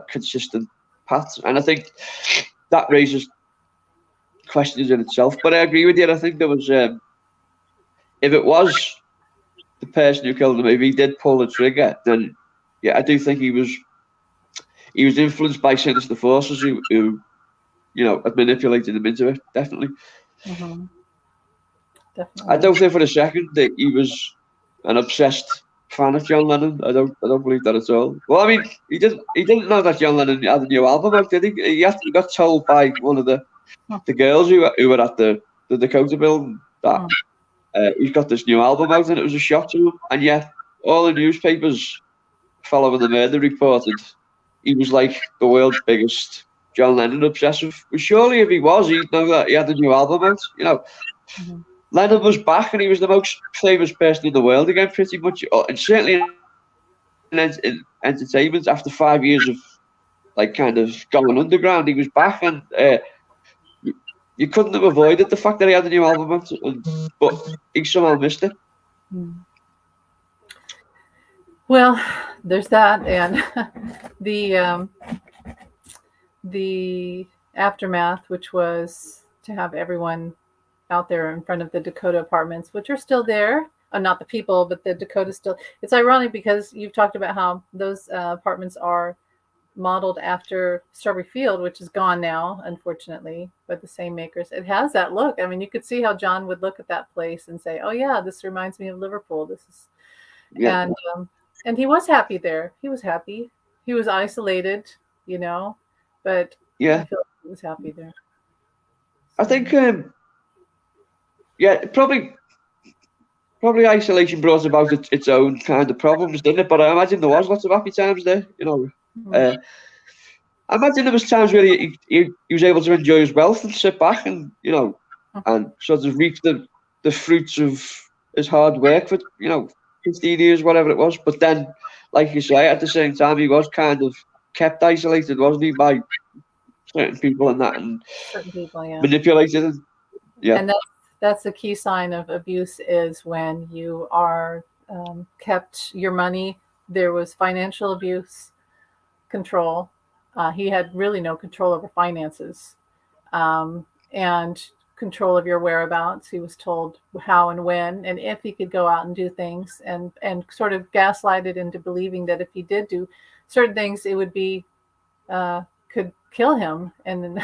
consistent paths, and I think that raises questions in itself. But I agree with you. I think there was if it was the person who killed him, if he did pull the trigger, then yeah, I do think he was influenced by sinister forces who had manipulated him into it. Definitely. Mhm. I Definitely. don't think for a second that he was an obsessed fan of John Lennon. I don't believe that at all. Well, I mean, he didn't know that John Lennon had a new album out, did he? He got told by one of the girls who were at the Dakota building that he's got this new album out, and it was a shock to him. And yet, all the newspapers following the murder reported he was like the world's biggest John Lennon obsessive. Well, surely if he was, he'd know that he had a new album out. Mhm. Lennon was back, and he was the most famous person in the world again, pretty much, and certainly in entertainment. After 5 years of like kind of going underground, he was back, and you couldn't have avoided the fact that he had a new album out, but he somehow missed it. Mhm. Well, there's that, and the the aftermath, which was to have everyone out there in front of the Dakota apartments, which are still there. Not the people, but the Dakota still. It's ironic because you've talked about how those apartments are modeled after Strawberry Field, which is gone now, unfortunately, but the same makers. It has that look. I mean, you could see how John would look at that place and say, "Oh yeah, this reminds me of Liverpool. This is," Yeah, and and he was happy there. He was happy. He was isolated, but I yeah. feel like he was happy there. I So, think, yeah, probably isolation brought about its own kind of problems, didn't it? But I imagine there was lots of happy times there. mhm. Uh, I imagine there was times where he was able to enjoy his wealth and sit back and and sort of reap the fruits of his hard work for 15 years, whatever it was. But then, like you say, at the same time, he was kind of kept isolated, wasn't he, by certain people and that, and Certain people, yeah. manipulated. And, yeah, And that's the key sign of abuse is when you are kept your money. There was financial abuse, control. He had really no control over finances, and control of your whereabouts. He was told how and when and if he could go out and do things, and sort of gaslighted into believing that if he did do certain things, it would be could kill him. And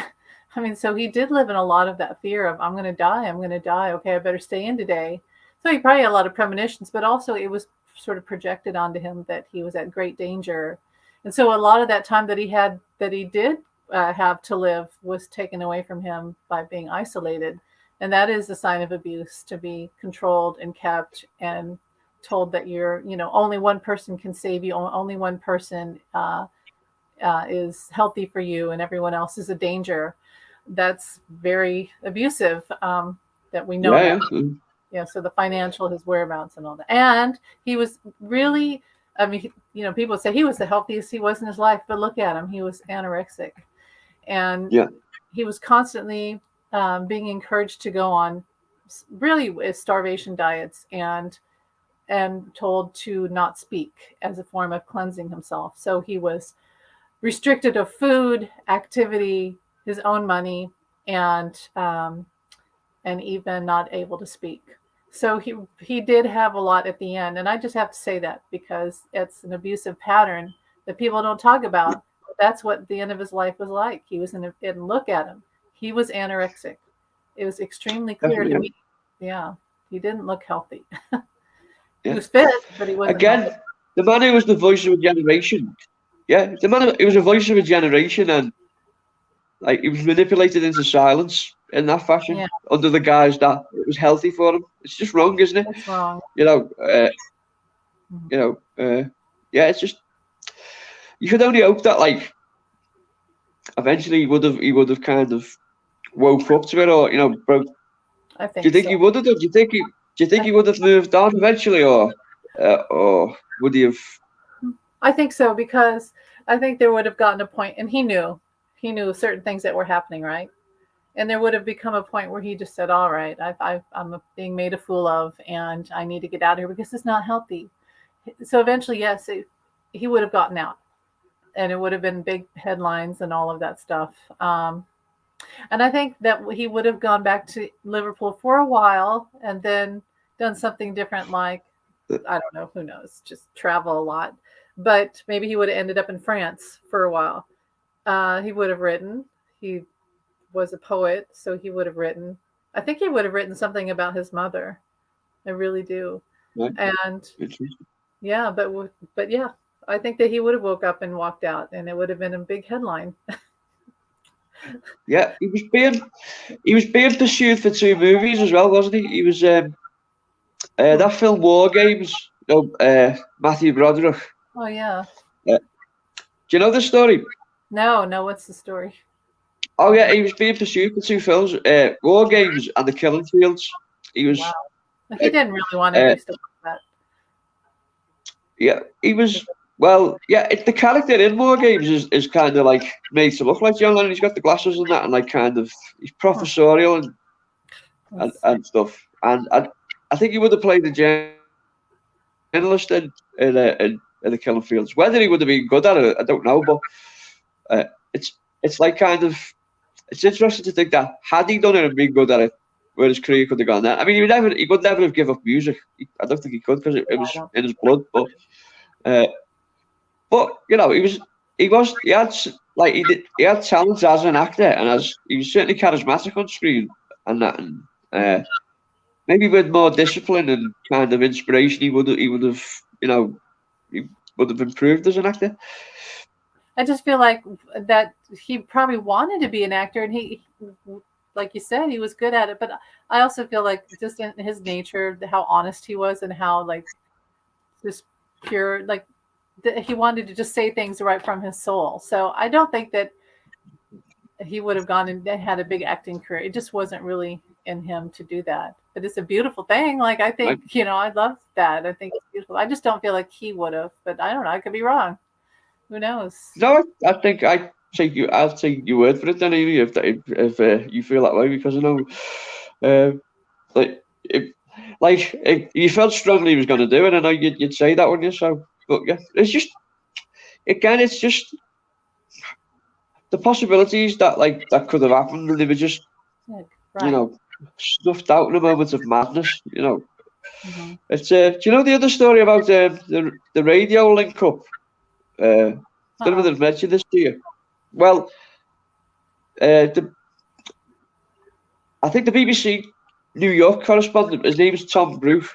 I mean, so he did live in a lot of that fear of, I'm going to die. I'm going to die. Okay, I better stay in today. So he probably had a lot of premonitions, but also it was sort of projected onto him that he was at great danger. And so a lot of that time that he did have to live was taken away from him by being isolated. And that is a sign of abuse, to be controlled and kept and told that only one person can save you. Only one person is healthy for you and everyone else is a danger. That's very abusive, that we know that. yeah, yeah. Yeah, so the financial, his whereabouts and all that. And he was really, I mean, people say he was the healthiest he was in his life, but look at him. He was anorexic. and Yeah. he was constantly being encouraged to go on really starvation diets and told to not speak as a form of cleansing himself. So he was restricted of food, activity, his own money, and even not able to speak. So he did have a lot at the end, and I just have to say that because it's an abusive pattern that people don't talk about. That's what the end of his life was like. He was and look at him. He was anorexic. It was extremely clear to me. Yeah, he didn't look healthy. He was fit, but he wasn't Again, healthy. the man who was the voice of a generation. Yeah, the man who was a voice of a generation, and like he was manipulated into silence in that fashion Yeah, under the guise that it was healthy for him. It's just wrong, isn't it? that's wrong. You know, Mhm. yeah. It's just you could only hope that like eventually he would have kind of woke up to it, or broke. I Do you think think he so. would have? Do you think he would have moved on eventually, or would he have? I think so because I think there would have gotten a point, and he knew certain things that were happening, right? And there would have become a point where he just said, "All right, I'm being made a fool of, and I need to get out of here because it's not healthy." So eventually, yes, he would have gotten out, and it would have been big headlines and all of that stuff. And I think that he would have gone back to Liverpool for a while, and then done something different, like I don't know, who knows, just travel a lot. But maybe he would have ended up in France for a while. He would have written. He was a poet, so he would have written. I think he would have written something about his mother. I really do. Right? And yeah, but yeah, I think that he would have woke up and walked out, and it would have been a big headline. Yeah, he was being pursued for 2 movies as well, wasn't he? He was that film War Games. Matthew Broderick. Oh yeah. Do you know the story? No, no. What's the story? Oh yeah, he was being pursued for 2 films, War Games and The Killing Fields. He was, Wow. He didn't really want to uh, do stuff like yeah, he was. Well, yeah, the character in War Games is kind of like made to look like John Lennon. He's got the glasses and that, and like kind of he's that. professorial and and, Let's see. and stuff. And I think he would have played the journalist in The Killing Fields. Whether he would have been good at it, I don't know. But it's like kind of it's interesting to think that had he done it and been good at it, where his career could have gone there. I mean, he would never have given up music. I don't think he could because it I was don't. in his blood. Uh, but he had talent as an actor, and as he was certainly charismatic on screen and that. And maybe with more discipline and kind of inspiration, he would have he would have improved as an actor. I just feel like that he probably wanted to be an actor, and like you said, he was good at it. But I also feel like just in his nature, how honest he was, and how like just pure, like he wanted to just say things right from his soul. So I don't think that he would have gone and had a big acting career. It just wasn't really in him to do that. But it's a beautiful thing. Like I Right? think, I love that. I think it's beautiful. I just don't feel like he would have, but I don't know. I could be wrong. Who knows? No, I think I'll take your word for it, then, Amy, if you feel that way, because I know, like if you felt strongly he was going to do it, I know you'd say that, wouldn't you? So, but yeah, it's just the possibilities that could have happened, and they were just Yeah, you right. know snuffed out in a moment of madness. Hmm. It's do you know the other story about the radio link up? I don't know Uh-oh. whether I've mentioned this to you. Well, the I think the BBC New York correspondent, his name is Tom Brook,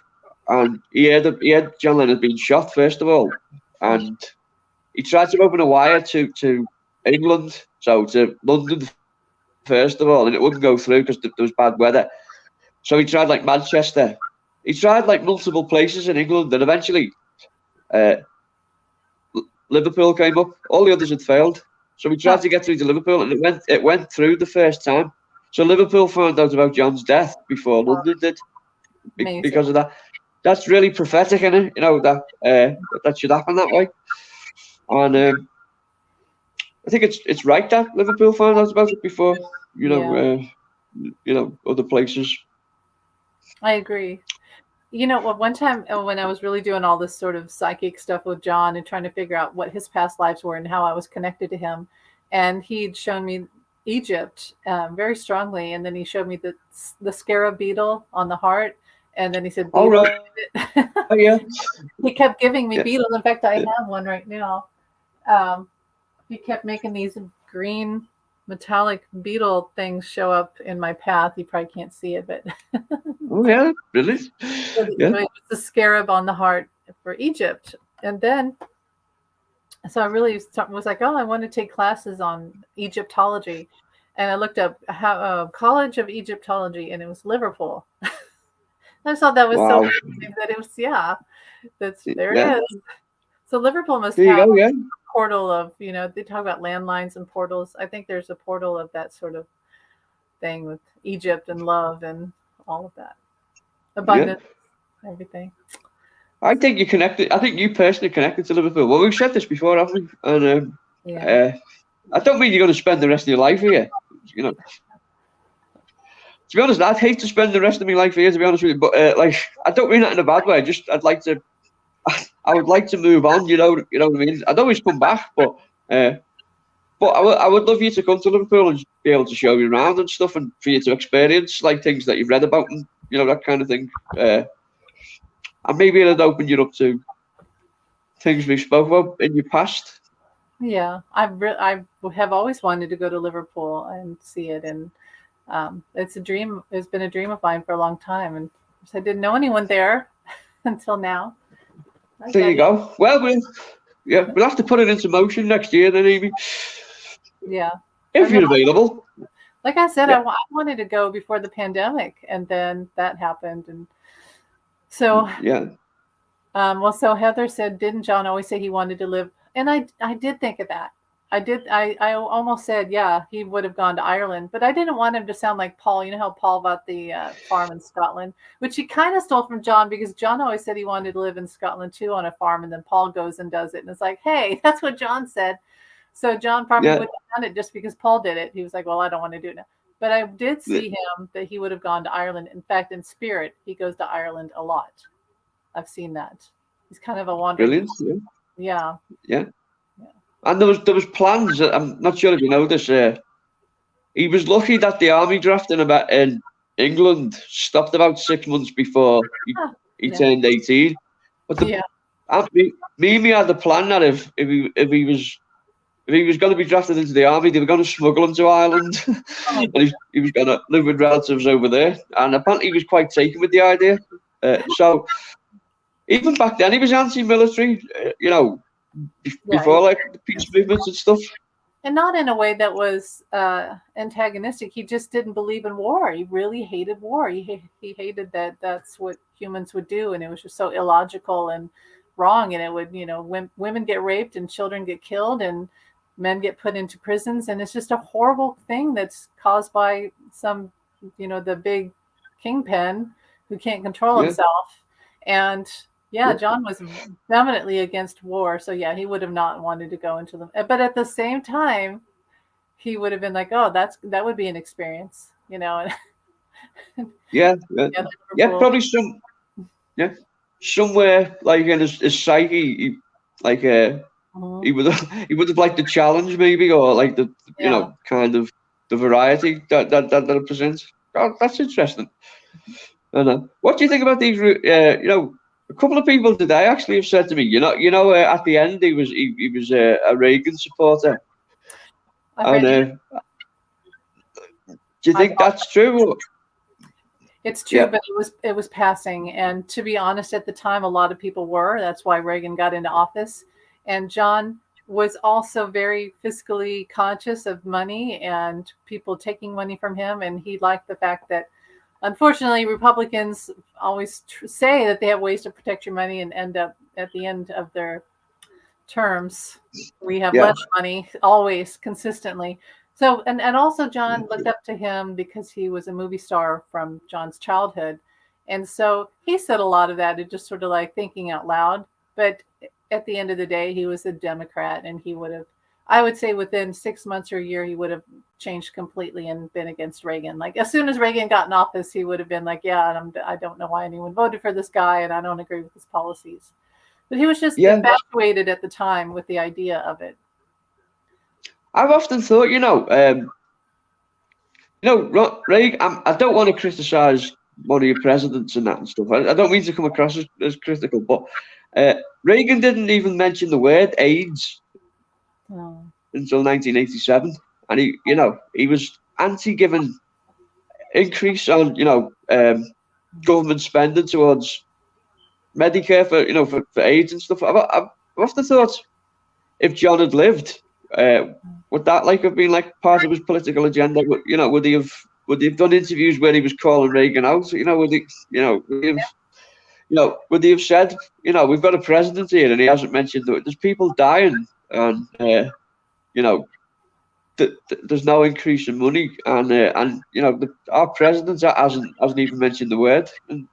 and he had John Lennon being shot first of all, Oh, and he tried to open a wire to England, so to London first of all, and it wouldn't go through because there was bad weather. So he tried like Manchester, he tried like multiple places in England, and eventually uh, Liverpool came up. All the others had failed, so we tried huh. to get through to Liverpool, and it went through the first time. So Liverpool found out about John's death before London did Amazing. because of that. That's really prophetic, isn't it? That should happen that way. And I think it's right that Liverpool found out about it before, Yeah, other places. I agree. One time when I was really doing all this sort of psychic stuff with John and trying to figure out what his past lives were and how I was connected to him, and he'd shown me Egypt very strongly, and then he showed me the scarab beetle on the heart, and then he said All beetles. right. Oh, yeah. He kept giving me Yeah. beetles. In fact, I Yeah. have one right now. Um, he kept making these green metallic beetle things show up in my path. You probably can't see it, but Oh, yeah. Brilliant. so Yeah. it was the scarab on the heart for Egypt. And then, so I really was like, oh, I want to take classes on Egyptology. And I looked up College of Egyptology, and it was Liverpool. I thought that was so Wow. interesting that it was, there Yeah. it is. So Liverpool must There you have go. Yeah. a portal of, they talk about landlines and portals. I think there's a portal of that sort of thing with Egypt and love and all of that. Yeah. Abundance, everything. I think you connected. I think you personally connected to Liverpool. Well, we've said this before, haven't we? And Yeah. I don't mean you're going to spend the rest of your life here. To be honest, I'd hate to spend the rest of my life here. To be honest with you, but I don't mean that in a bad way. I'd like to. I would like to move on. You know what I mean. I'd always come back, but I would love you to come to Liverpool and be able to show you around and stuff, and for you to experience like things that you've read about and that kind of thing. And maybe it'd open you up to things we spoke about in your past. Yeah, I have always wanted to go to Liverpool and see it, and it's a dream. It's been a dream of mine for a long time, and I didn't know anyone there until now. There you go. Well, we'll have to put it into motion next year, then, Amy, Yeah. if you're available. Like I said, Yeah. I wanted to go before the pandemic, and then that happened, and so Yeah. well, so Heather said, didn't John always say he wanted to live? And I did think of that. I almost said, yeah, he would have gone to Ireland, but I didn't want him to sound like Paul. You know how Paul bought the farm in Scotland, which he kind of stole from John, because John always said he wanted to live in Scotland too on a farm, and then Paul goes and does it, and it's like, hey, that's what John said. So John probably Yeah. wouldn't have done it just because Paul did it. He was like, well, I don't want to do it now. But I did see him that he would have gone to Ireland. In fact, in spirit, he goes to Ireland a lot. I've seen that. He's kind of a wandering. Brilliant. Yeah. Yeah. And there was plans. I'm not sure if you know this. He was lucky that the army draft in England stopped about 6 months before he turned 18. But me had the plan that if he was going to be drafted into the army, they were going to smuggle him to Ireland, and he was going to live with relatives over there. And apparently, he was quite taken with the idea. So even back then, he was anti-military. Before like the peace movements and stuff. And not in a way that was antagonistic. He just didn't believe in war. He really hated war. He hated that that's what humans would do, and it was just so illogical and wrong. And it would, women get raped and children get killed and men get put into prisons, and it's just a horrible thing that's caused by some, the big kingpin who can't control himself. And John was definitely against war. So he would have not wanted to go into them. But at the same time, he would have been like, oh, that would be an experience, Yeah, probably somewhere like in his psyche, he would have liked the challenge maybe, or like the kind of the variety that it presents. Oh, that's interesting. I know. What do you think about these? A couple of people today actually have said to me, at the end he was a Reagan supporter. And do you think that's true? It's true, but it was passing. And to be honest, at the time, a lot of people were. That's why Reagan got into office. And John was also very fiscally conscious of money and people taking money from him. And he liked the fact that, unfortunately, Republicans always say that they have ways to protect your money and end up at the end of their terms. We have less money, always, consistently. So, and also John looked up to him because he was a movie star from John's childhood. And so he said a lot of that, just sort of like thinking out loud. But at the end of the day, he was a Democrat, and he would have, I would say within 6 months or a year, he would have changed completely and been against Reagan. Like as soon as Reagan got in office, he would have been like, yeah, I don't know why anyone voted for this guy, and I don't agree with his policies. But he was just Yeah. infatuated at the time with the idea of it. I've often thought, Reagan. I don't want to criticize one of your presidents and that and stuff. I don't mean to come across as critical, but Reagan didn't even mention the word AIDS until 1987, and he was anti-giving increase on government spending towards Medicare for AIDS and stuff. I've often thought if John had lived, would that have been part of his political agenda? Would he have done interviews where he was calling Reagan out? Would he have said, we've got a president here and he hasn't mentioned that there's people dying and there's no increase in money and our president hasn't even mentioned the word. And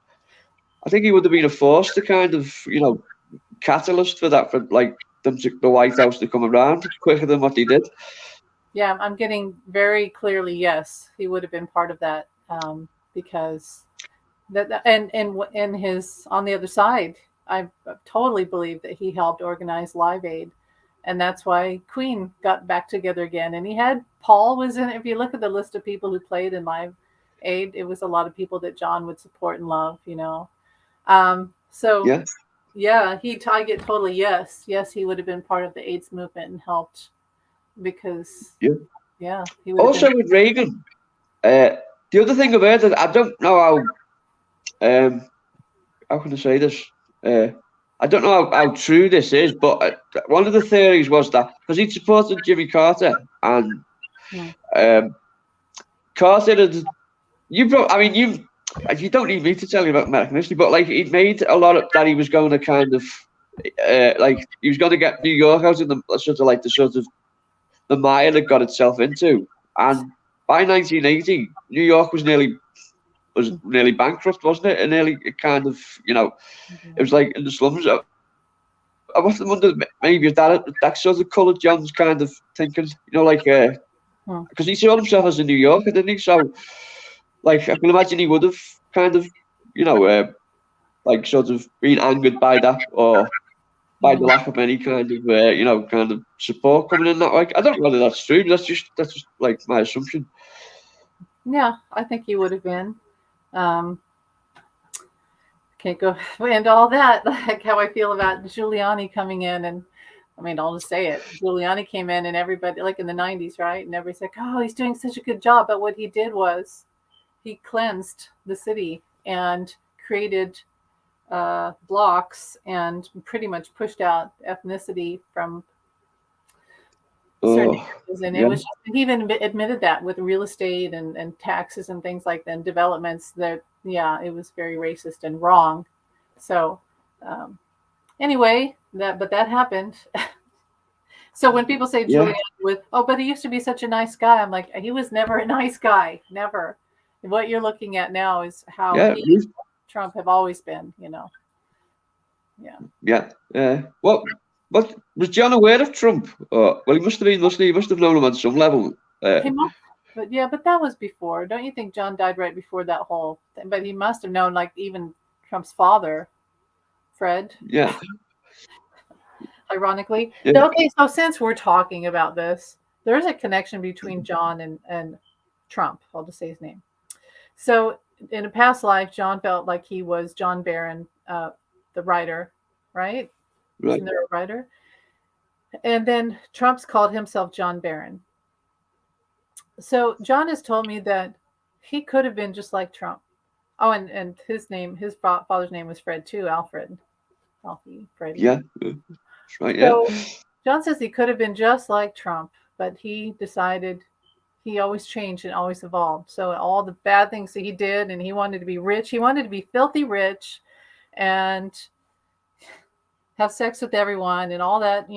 I think he would have been a force to kind of catalyst for that, for the White House to come around quicker than what he did. Yeah, I'm getting very clearly yes, he would have been part of that because that and his on the other side, I totally believe that he helped organize Live Aid, and that's why Queen got back together again. And he had Paul was in. If you look at the list of people who played in Live Aid, it was a lot of people that John would support and love. So. Yeah. Yeah, I get totally yes. Yes, he would have been part of the AIDS movement and helped because he would also have been. with Reagan, the other thing about it, I don't know how can I say this? I don't know how true this is, but one of the theories was that because he supported Jimmy Carter and Carter had you don't need me to tell you about American history, but he'd made a lot of that he was going to kind of he was going to get New York out of the mire it got itself into, and by 1980 New York was nearly bankrupt, wasn't it? And nearly kind of it was in the slums. I often wonder maybe that sort of coloured John's kind of thinking, because he saw himself as a New Yorker, didn't he? So. I can imagine he would have kind of, sort of been angered by that or by the lack of any kind of, kind of support coming in that way. I don't know whether that's true, but that's just my assumption. Yeah, I think he would have been. Can't go into all that, like how I feel about Giuliani coming in and. I mean, I'll just say it. Giuliani came in and everybody, in the 90s, right? And everybody's like, oh, he's doing such a good job. But what he did was he cleansed the city and created blocks and pretty much pushed out ethnicity from certain areas. And it was he even admitted that with real estate and taxes and things like that, and developments that, it was very racist and wrong. So anyway, but that happened. So when people say Giuliani but he used to be such a nice guy, I'm like, he was never a nice guy, never. What you're looking at now is how Trump have always been, What was John aware of Trump? Well, he must have known him on some level. But that was before. Don't you think John died right before that whole thing? But he must have known, even Trump's father, Fred. Yeah. Ironically. Yeah. Okay, so since we're talking about this, there's a connection between John and Trump. I'll just say his name. So in a past life, John felt like he was John Barron, the writer, right? Isn't there a writer? And then Trump's called himself John Barron. So John has told me that he could have been just like Trump. Oh, and his father's name was Fred too, Alfred. Freddie. Yeah. Right, yeah. So John says he could have been just like Trump, but he decided he always changed and always evolved. So all the bad things that he did, and he wanted to be rich. He wanted to be filthy rich and have sex with everyone and all that,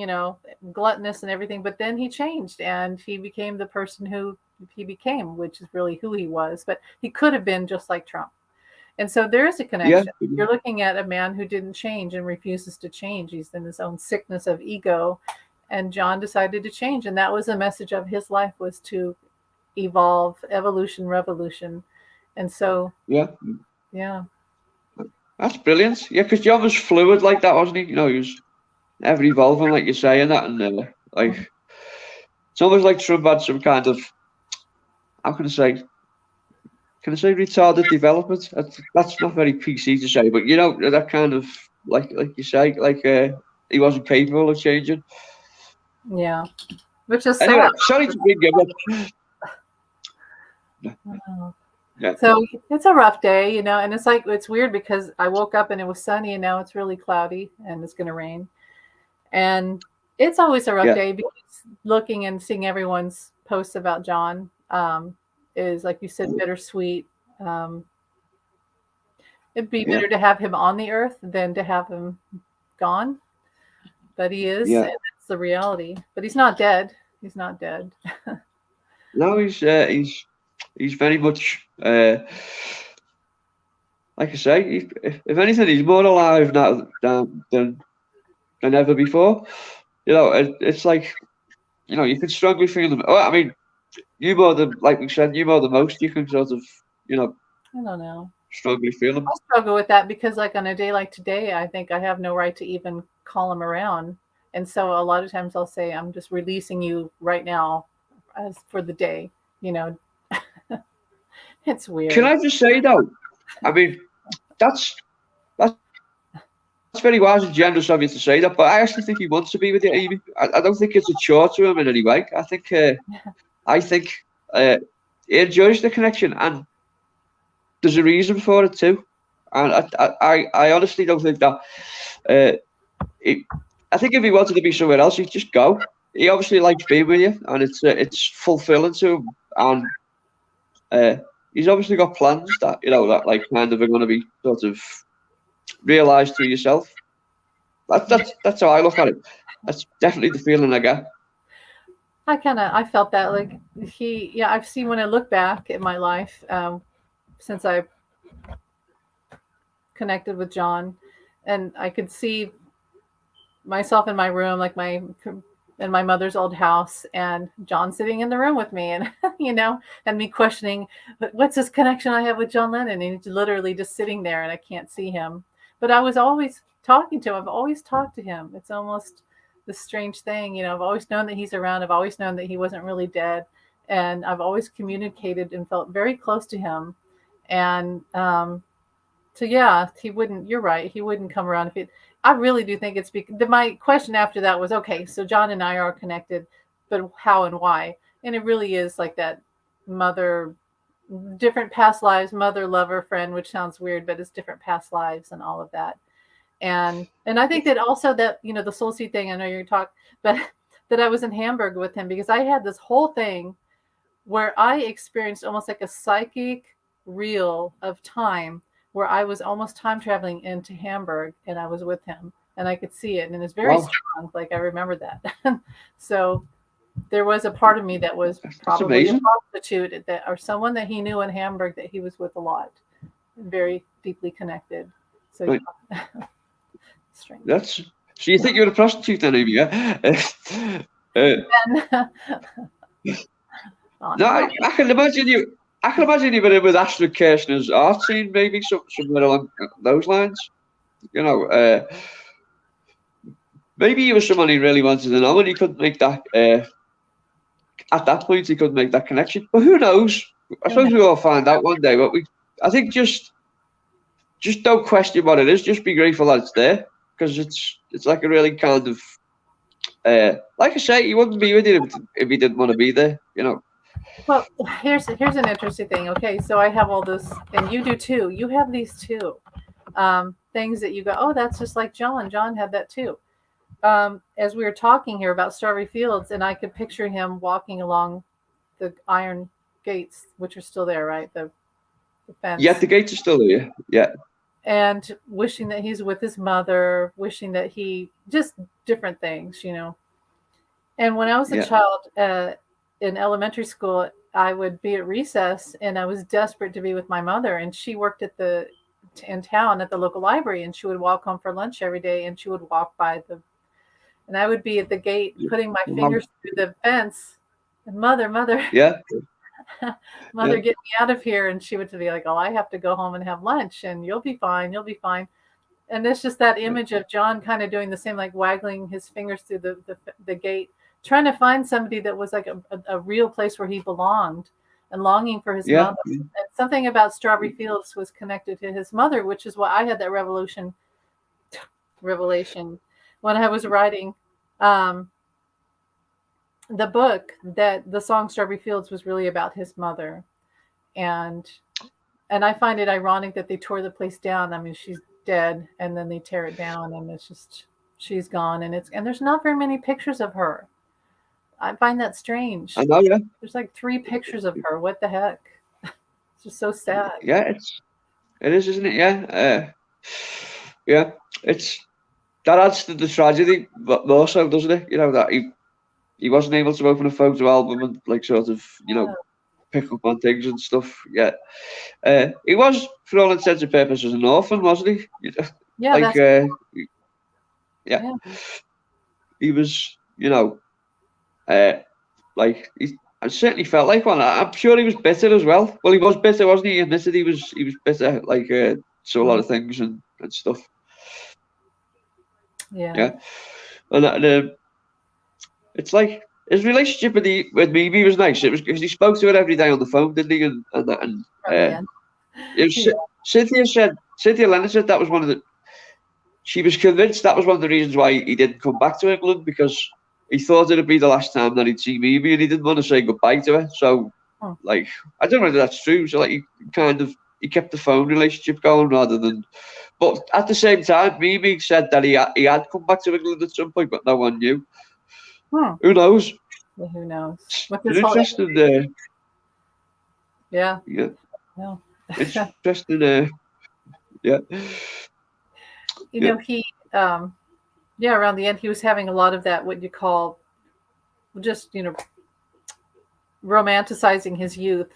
gluttonous and everything. But then he changed and he became the person who he became, which is really who he was. But he could have been just like Trump. And so there is a connection. Yeah. You're looking at a man who didn't change and refuses to change. He's in his own sickness of ego. and John decided to change, and that was the message of his life, was to evolve, evolution, revolution. And so, Yeah, yeah, that's brilliant. Yeah, because John was fluid like that, wasn't he? He was ever evolving, like you're saying that, and like it's almost like Trump had some kind of, how can I say? Can I say retarded development? That's not very PC to say, but that kind of, like you say, like he wasn't capable of changing. yeah, which is Anyway, sad. sorry to bring him up. Yeah, So it's a rough day, and it's weird because I woke up and it was sunny, and now it's really cloudy and it's going to rain. And it's always a rough yeah, day because looking and seeing everyone's posts about John is, like you said, bittersweet. Um, it'd be yeah, better to have him on the earth than to have him gone, but he is, and yeah. that's the reality. But he's not dead. He's not dead. No, he's very much like I say. If anything, he's more alive now than ever before. It's like you can strongly feel him. Oh, I mean, you more than like we said, you more than most. You can sort of I don't know. strongly feel him. I struggle with that because, like, on a day like today, I think I have no right to even call him around. And so a lot of times I'll say, I'm just releasing you right now as for the day. You know, it's Can weird. I just say though? I mean, that's that's very wise and generous of you to say that, but I actually think he wants to be with you, Amy. I don't think it's a chore to him in any way. I think he enjoys the connection, and there's a reason for it too. And I honestly don't think that. Uh, I think if he wanted to be somewhere else, he'd just go. He obviously likes being with you, and it's fulfilling to him. And uh, he's obviously got plans that like kind of are going to be sort of realised through yourself. That's how I look at it. That's definitely the feeling I get. I felt that, like, yeah, I've seen, when I look back at my life, since I connected with John, and I could see myself in my room, like in my mother's old house, and John sitting in the room with me, and and me questioning, what's this connection I have with John Lennon? And he's literally just sitting there, and I can't see him, but I was always talking to him. I've always talked to him. It's almost this strange thing, I've always known that he's around. I've always known that he wasn't really dead, and I've always communicated and felt very close to him. And so yeah, he wouldn't. You're right. He wouldn't come around if it. I really do think it's because my question after that was, okay, so John and I are connected, but how and why? And it really is like that mother, different past lives, mother, lover, friend, which sounds weird, but it's different past lives and all of that. And I think that also that the soul seed thing. I know you're talking, but that I was in Hamburg with him because I had this whole thing where I experienced almost like a psychic reel of time where I was almost time traveling into Hamburg, and I was with him, and I could see it, and it's very Wow, strong. Like, I remember that. So there was a part of me that was that's probably a amazing. prostitute, that, or someone that he knew in Hamburg that he was with a lot, very deeply connected. So Right. yeah, strange. That's so you think you're a prostitute then, Amy? Yeah. uh, And, on no, and on. I can imagine you. I can imagine you were in with Astrid Kirchner's art scene, maybe somewhere along those lines. Maybe he was someone he really wanted to know, and he couldn't make that. At that point, he couldn't make that connection. But who knows? I Who knows? suppose we'll all find out one day. But I think just don't question what it is. Just be grateful that it's there, because it's like a really kind of like I say, he wouldn't be with you if he didn't want to be there. Well, here's an interesting thing. Okay, so I have all this, and you do too. You have these too, things that you go, oh, that's just like John. John had that too. As we were talking here about Starry Fields, and I could picture him walking along the iron gates, which are still there, right? The Yeah, fence, the gates are still there. Yeah, and wishing that he's with his mother, wishing that he just different things. And when I was a yeah, child in elementary school, I would be at recess, and I was desperate to be with my mother. And she worked in town at the local library, and she would walk home for lunch every day, and she would walk by and I would be at the gate putting my Wow. fingers through the fence, and mother, Yeah, mother, yeah, get me out of here. And she would be like, oh, I have to go home and have lunch, and you'll be fine, you'll be fine. And it's just that yeah, image of John kind of doing the same, like waggling his fingers through the gate, trying to find somebody that was like a real place where he belonged, and longing for his yeah, mother. And something about Strawberry Fields was connected to his mother, which is why I had that revelation when I was writing um, the book, that the song Strawberry Fields was really about his mother. And I find it ironic that they tore the place down. I mean, she's dead, and then they tear it down, and it's just she's gone, and there's not very many pictures of her. I find that I strange. know. Yeah, There's like 3 pictures of her. What the heck? It's just so sad. yeah, it is, isn't it? Yeah, yeah, it's that adds to the tragedy, but more so, doesn't it? You know that he wasn't able to open a photo album and like sort of pick up on things and stuff. Yeah, he was, for all intents and purposes, an orphan, wasn't he? Yeah, Like, that's yeah, yeah, he was. Uh, like I certainly felt like one. I'm sure he was bitter as well. Well, he was bitter, wasn't he? He admitted he was bitter, like to a lot of things and stuff. yeah, Yeah, and it's like his relationship with Mimi was nice. It was because he spoke to her every day on the phone, didn't he? And that, and from the end. it was, Yeah. Cynthia Lennon said that was one of the. She was convinced that was one of the reasons why he didn't come back to England, because he thought it'd be the last time that he'd see Mimi, and he didn't want to say goodbye to her. So, Hmm. like, I don't know whether that's true. So, like, he kept the phone relationship going rather than. But at the same time, Mimi said that he had come back to England at some point, but no one knew. Hmm. Who knows? Well, who knows? What's An this whole interesting, yeah. yeah, Well, interesting, yeah, yeah, he yeah, around the end he was having a lot of that, what you call just, romanticizing his youth.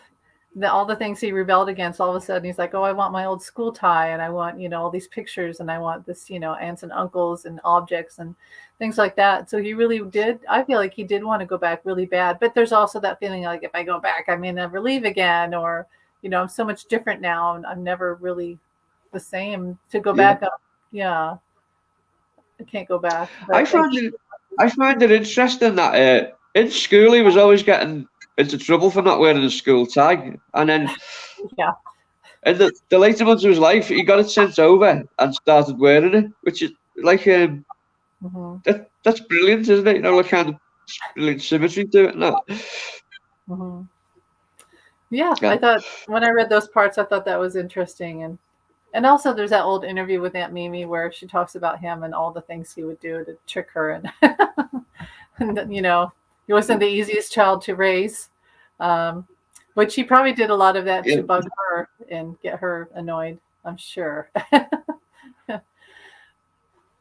All the things he rebelled against, all of a sudden he's like, oh, I want my old school tie, and I want, all these pictures, and I want this, aunts and uncles and objects and things like that. So he really did, I feel like he did want to go back really bad. But there's also that feeling like, if I go back, I may never leave again, or, I'm so much different now, and I'm never really the same to go yeah. back up. Yeah, I can't go back. I But find it interesting that in school he was always getting into trouble for not wearing a school tie, and then yeah, in the later months of his life, he got it sent over and started wearing it, which is like hmm that's brilliant, isn't it? Like kind of brilliant symmetry to it. No, hmm yeah, I yeah, thought when I read those parts, I thought that was interesting. And also, there's that old interview with Aunt Mimi where she talks about him and all the things he would do to trick her, and and he wasn't the easiest child to raise, but she probably did a lot of that yeah, to bug her and get her annoyed. I'm sure.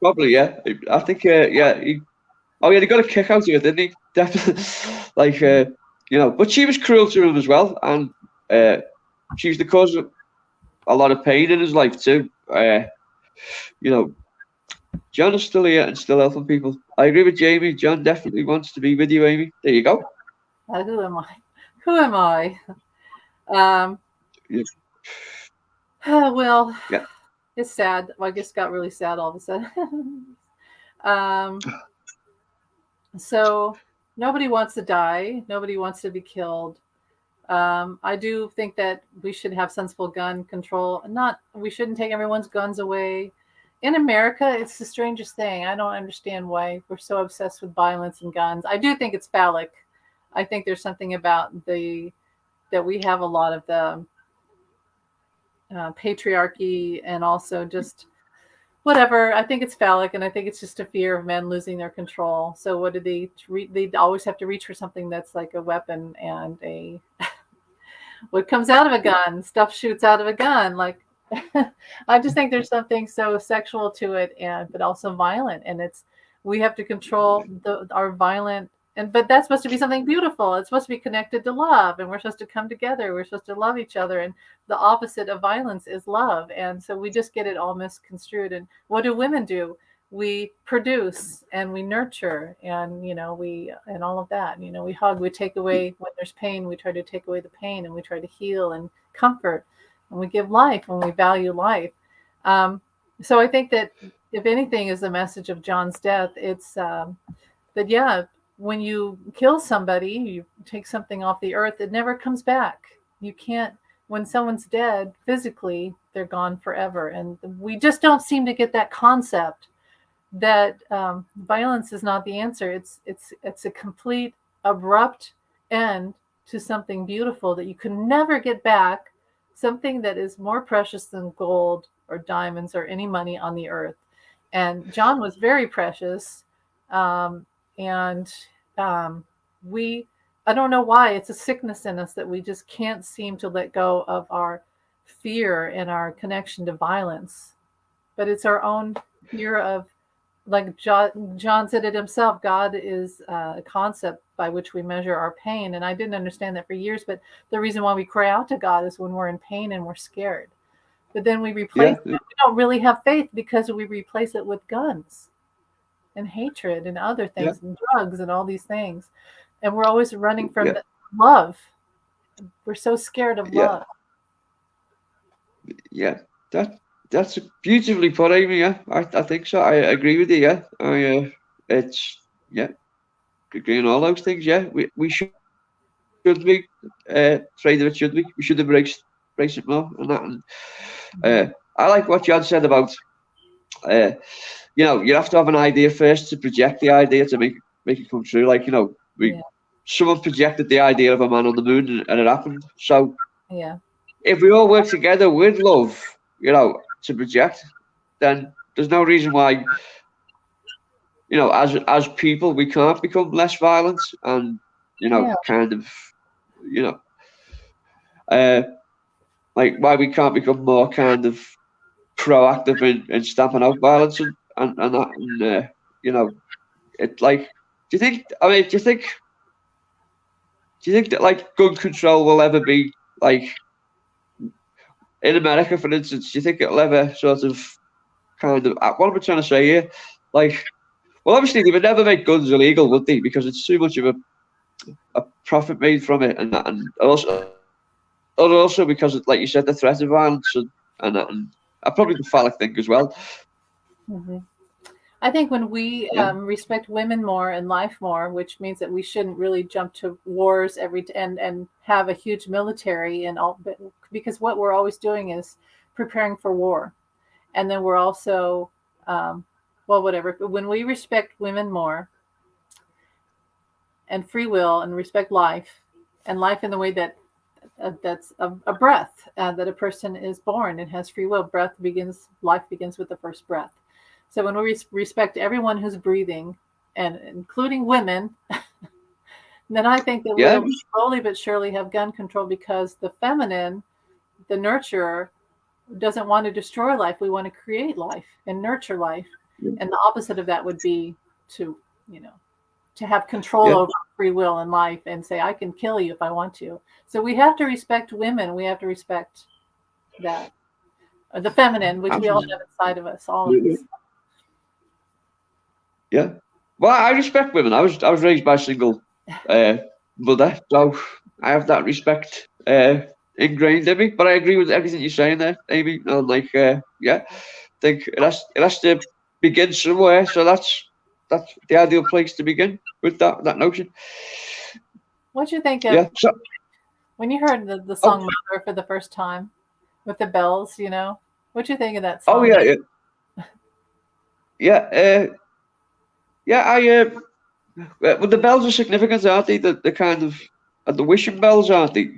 probably, yeah. I think, yeah. He got a kick out of it, didn't he? Definitely, like, But she was cruel to him as well, and she was the cause of a lot of pain in his life too. You know, John is still here and still helping people. I agree with Jamie. John definitely wants to be with you, Amy. There you go. Who am I? Who am I? Um, Yeah. well, Yeah. it's sad. Well, I guess it got really sad all of a sudden. um, so nobody wants to die. Nobody wants to be killed. I do think that we should have sensible gun control. We shouldn't take everyone's guns away. In America, it's the strangest thing. I don't understand why we're so obsessed with violence and guns. I do think it's phallic. I think there's something about that we have a lot of the patriarchy, and also just whatever. I think it's phallic, and I think it's just a fear of men losing their control. So what do they always have to reach for something that's like a weapon, and what comes out of a gun, stuff shoots out of a gun. Like, I just think there's something so sexual to it, but also violent, and we have to control our violent. But that's supposed to be something beautiful. It's supposed to be connected to love, and we're supposed to come together. We're supposed to love each other, and the opposite of violence is love. And so we just get it all misconstrued. And what do women do? we produce and we nurture, and we and all of that. We hug, we take away when there's pain, we try to take away the pain, and we try to heal and comfort, and we give life when we value life. um, so I think that if anything is the message of John's death, it's that, yeah, when you kill somebody, you take something off the earth, it never comes back. You can't, when someone's dead physically, they're gone forever. And we just don't seem to get that concept that violence is not the answer. It's a complete abrupt end to something beautiful that you can never get back, something that is more precious than gold or diamonds or any money on the earth. And John was very precious. um, and we I don't know why, it's a sickness in us that we just can't seem to let go of our fear and our connection to violence. But it's our own fear of, like John said it himself, God is a concept by which we measure our pain. And I didn't understand that for years, but the reason why we cry out to God is when we're in pain and we're scared. But then we replace Yeah, it. We don't really have faith because we replace it with guns and hatred and other yeah, things and drugs and all these things. And we're always running from yeah, the love. We're so scared of yeah, love. yeah. That that's beautifully put, Amy. Yeah, I think so. I agree with you. Yeah, it's yeah, agree on all those things. Yeah, we should be afraid of it. Should we? We should embrace it more and that. And Mhm. I like what John said about uh, you have to have an idea first to project the idea to make it come true. Like we Yeah, someone projected the idea of a man on the moon and it happened. So yeah, if we all work together with love, to project, then there's no reason why, as people, we can't become less violent and, yeah, kind of, you know, uh, like why we can't become more kind of proactive in stamping out violence and that. And, it like, do you think that like gun control will ever be like in America, for instance? Do you think it'll ever sort of kind of what am I trying to say here? Like, well, obviously they would never make guns illegal, would they? Because it's too much of a profit made from it, and also because, like you said, the threat of violence and probably the phallic thing as well. hmm I think when we Yeah, respect women more and life more, which means that we shouldn't really jump to wars and have a huge military and all, but because what we're always doing is preparing for war, and then we're also, um, well, whatever. But when we respect women more and free will and respect life, and life in the way that that's a breath, that a person is born and has free will. Life begins with the first breath. So when we respect everyone who's breathing, and including women, then I think that yeah, we'll slowly but surely have gun control, because the feminine, the nurturer, doesn't want to destroy life. We want to create life and nurture life. And the opposite of that would be to, you know, to have control yeah, over free will and life and say, I can kill you if I want to. So we have to respect women. We have to respect that. The feminine, which we all have inside of us, all of absolutely. us. Yeah. Well, I respect women. I was raised by a single uh, mother, so I have that respect ingrained in me. But I agree with everything you're saying there, Amy. And like, yeah, I think it has to begin somewhere. So that's the ideal place to begin with that notion. What do you think of Yeah. So, when you heard the oh, song Mother for the first time with the bells, you know? What do you think of that oh song? yeah, yeah, yeah, yeah. Well, the bells are significant, aren't they? The kind of the wishing bells, aren't they?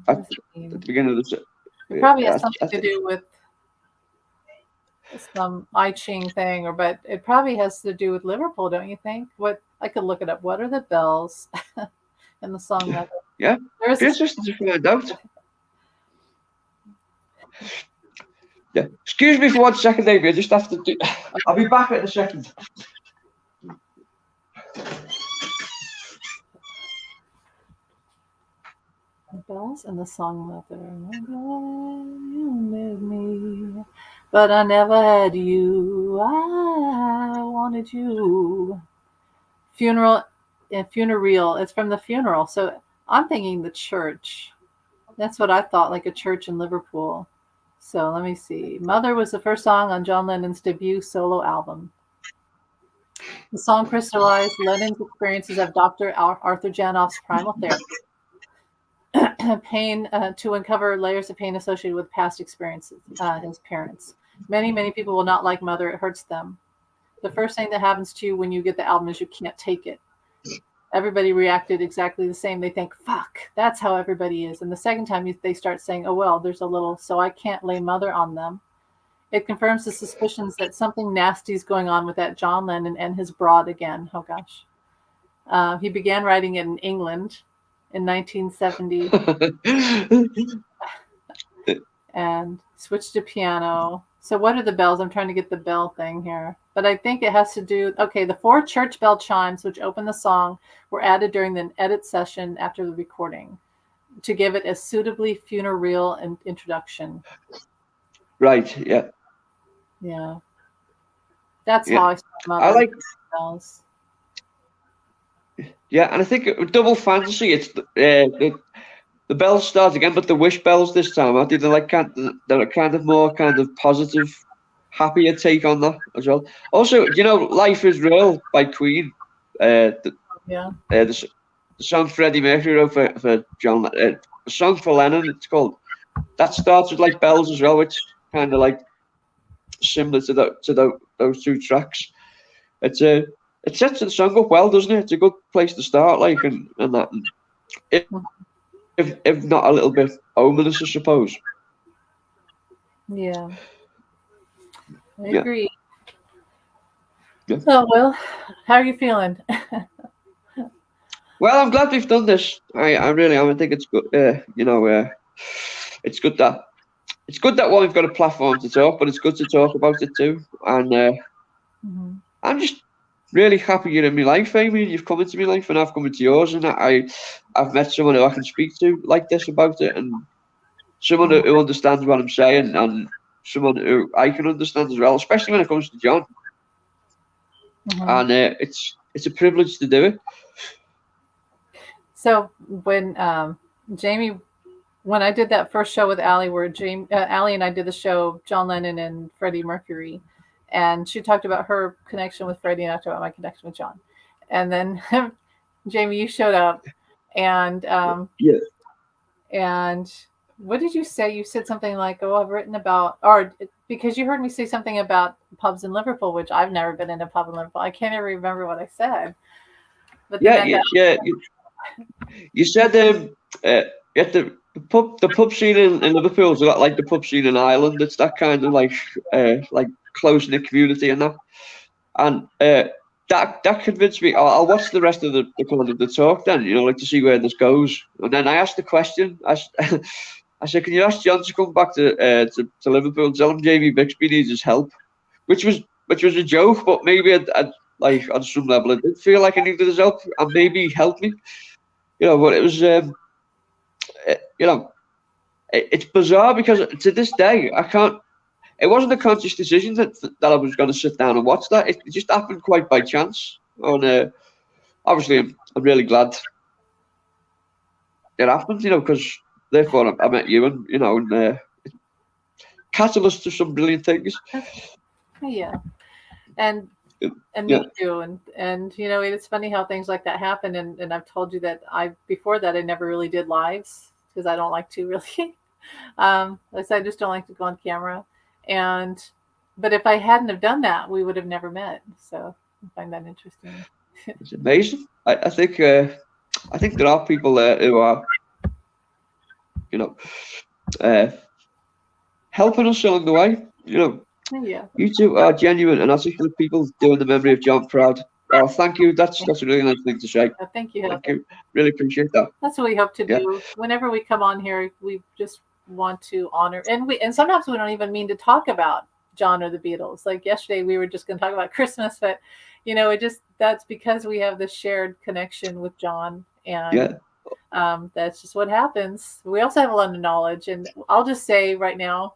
What At, does it at mean? the beginning of the It probably has yeah, something to do with some I Ching thing, but it probably has to do with Liverpool, don't you think? What, I could look it up. What are the bells in the song Mother? yeah. There is Be a interesting to find out. Yeah. Excuse me for 1 second, Amy. I just have to do. I'll be back in a second. bells in the song Mother. My God, you made me. but I never had you. I wanted you. Funeral, funereal. It's from the funeral. So I'm thinking the church. That's what I thought, like a church in Liverpool. So let me see. Mother was the first song on John Lennon's debut solo album. The song crystallized Lennon's experiences of Dr. Arthur Janoff's primal therapy, pain to uncover layers of pain associated with past experiences, his parents. Many people will not like Mother. It hurts them. The first thing that happens to you when you get the album is you can't take it. Everybody reacted exactly the same. They think, fuck, that's how everybody is. And the second time they start saying, oh, well, there's a little, so I can't lay Mother on them. It confirms the suspicions that something nasty is going on with that John Lennon and his broad again. Oh, gosh. He began writing it in England in 1970 and switched to piano. So what are the bells? I'm trying to get the bell thing here. But I think it has to do, okay, the 4 church bell chimes, which open the song, were added during the edit session after the recording to give it a suitably funereal introduction. Right, yeah. Yeah. That's how I saw Mother. I like bells. Yeah, and I think Double Fantasy, it's the bells start again, but the wish bells this time, I think they're like they're a kind of more kind of positive, happier take on that as well. Also, "Life Is Real" by Queen, the song Freddie Mercury wrote for John, a song for Lennon. It's called. That starts with like bells as well, which kind of like similar to those 2 tracks. It sets the song up well, doesn't it? It's a good place to start, like, and that. If not a little bit ominous, I suppose. Yeah. I agree. Yeah. So, Will, how are you feeling? Well, I'm glad we've done this. I really am. I think it's good. It's good that we've got a platform to talk, but it's good to talk about it too. And I'm just really happy you're in my life, Amy. You've come into my life, and I've come into yours, and I've met someone who I can speak to like this about it, and someone who understands what I'm saying, and someone who I can understand as well, especially when it comes to John. And it's a privilege to do it. So when Jamie, when I did that first show with Allie, where Allie and I did the show John Lennon and Freddie Mercury, and she talked about her connection with Freddie, and I talked about my connection with John. And then Jamie, you showed up, and and what did you say? You said something like, "Oh, I've written about," or because you heard me say something about pubs in Liverpool, which I've never been in a pub in Liverpool. I can't even remember what I said. But you said at the pub scene in Liverpool is a lot like the pub scene in Ireland. It's that kind of like close knit community and that, and that convinced me. I'll watch the rest of the kind of the talk then, like to see where this goes. And then I asked the question. I said, "Can you ask John to come back to Liverpool and tell him Jamie Bixby needs his help?" Which was a joke, but maybe I'd like on some level it did feel like I needed his help, and maybe he helped me. But it was it's bizarre because to this day I can't. It wasn't a conscious decision that I was going to sit down and watch that. It just happened quite by chance. And obviously, I'm really glad it happened. Because therefore I met you, and catalyst to some brilliant things. Yeah, and me too. And it's funny how things like that happen. And I've told you that before that I never really did lives because I don't like to really. I just don't like to go on camera. But if I hadn't have done that, we would have never met. So I find that interesting. It's amazing. I think there are people there who are, helping us along the way. Yeah. You two are genuine and articulate people doing the memory of John proud. Oh, thank you. That's a really nice thing to say. Thank you. Thank you. Really appreciate that. That's what we hope to do. Whenever we come on here, we just want to honor, and sometimes we don't even mean to talk about John or the Beatles. Like yesterday, we were just going to talk about Christmas, but that's because we have this shared connection with John, and that's just what happens. We also have a lot of knowledge, and I'll just say right now,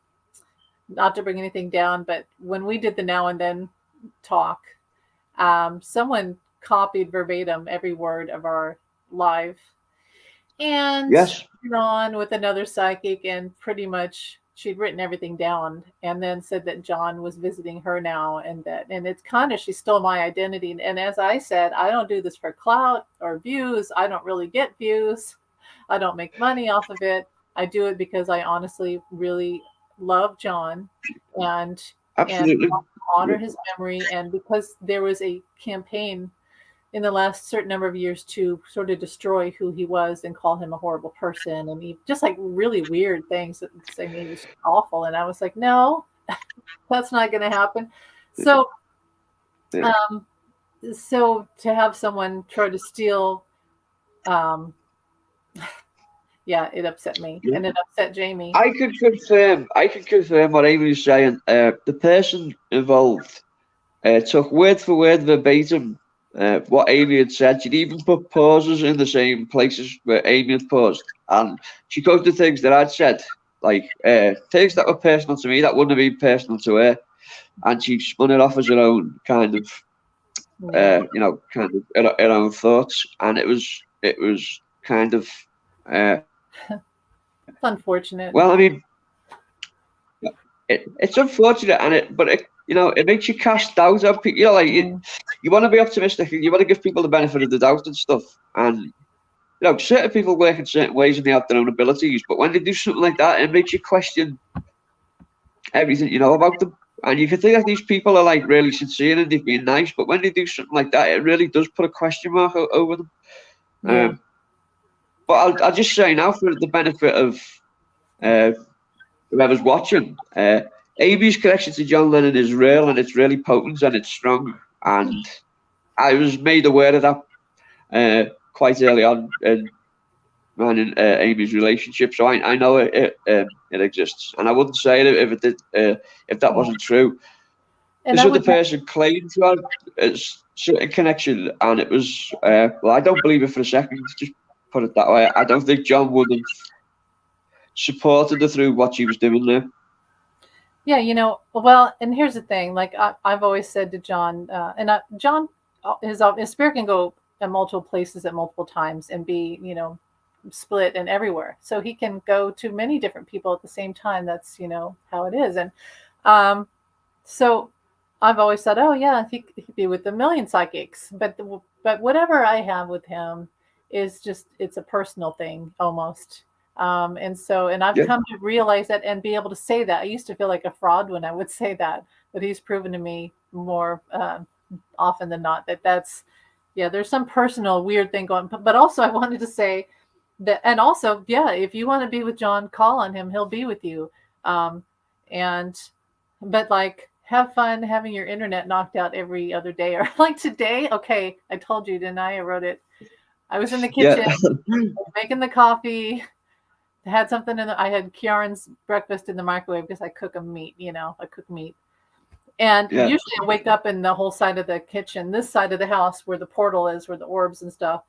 not to bring anything down, but when we did the Now and Then talk, someone copied verbatim every word of our live, and Yes. on with another psychic, and pretty much she'd written everything down, and then said that John was visiting her now, and it's kind of, she stole my identity. And as I said, I don't do this for clout or views. I don't really get views. I don't make money off of it. I do it because I honestly really love John, and Absolutely. honor his memory, and because there was a campaign in the last certain number of years to sort of destroy who he was and call him a horrible person, and he just like really weird things, saying he was awful, and I was like, no, that's not going to happen. So Yeah. so to have someone try to steal, um yeah, it upset me. Yeah. And it upset Jamie. I can confirm what Amy was saying. The person involved took word for word verbatim what Amy had said. She'd even put pauses in the same places where Amy had paused, and she quoted things that I'd said, like things that were personal to me that wouldn't have been personal to her, and she spun it off as her own kind of, kind of her own thoughts, and it was kind of. It's unfortunate. Well, I mean, it's unfortunate, but it makes you cast doubt on people. You want to be optimistic, and you want to give people the benefit of the doubt and stuff. And certain people work in certain ways, and they have their own abilities. But when they do something like that, it makes you question everything you know about them. And you can think that these people are like really sincere and they've been nice, but when they do something like that, it really does put a question mark over them. Yeah. But I'll just say now, for the benefit of whoever's watching, Amy's connection to John Lennon is real, and it's really potent, and it's strong. And I was made aware of that quite early on in Amy's relationship, so I know it exists, and I wouldn't say it if that wasn't true. And this other person claimed to have a certain connection, and it was well, I don't believe it for a second. Just put it that way. I don't think John would have supported her through what she was doing there. Yeah, well, and here's the thing. Like I've always said to John, John, his spirit can go at multiple places at multiple times and be, split and everywhere. So he can go to many different people at the same time. That's, how it is. And so I've always said, oh yeah, he'd be with a million psychics. But whatever I have with him is just, it's a personal thing almost. And I've come to realize that and be able to say that. I used to feel like a fraud when I would say that, but he's proven to me more often than not that's, there's some personal weird thing going. But also I wanted to say that, and also, if you want to be with John, call on him. He'll be with you. But like, have fun having your internet knocked out every other day, or like today. Okay, I told you, didn't I? I wrote it. I was in the kitchen making the coffee. I had something I had Kieran's breakfast in the microwave because I cook meat, I cook meat. And usually I wake up in the whole side of the kitchen, this side of the house where the portal is, where the orbs and stuff.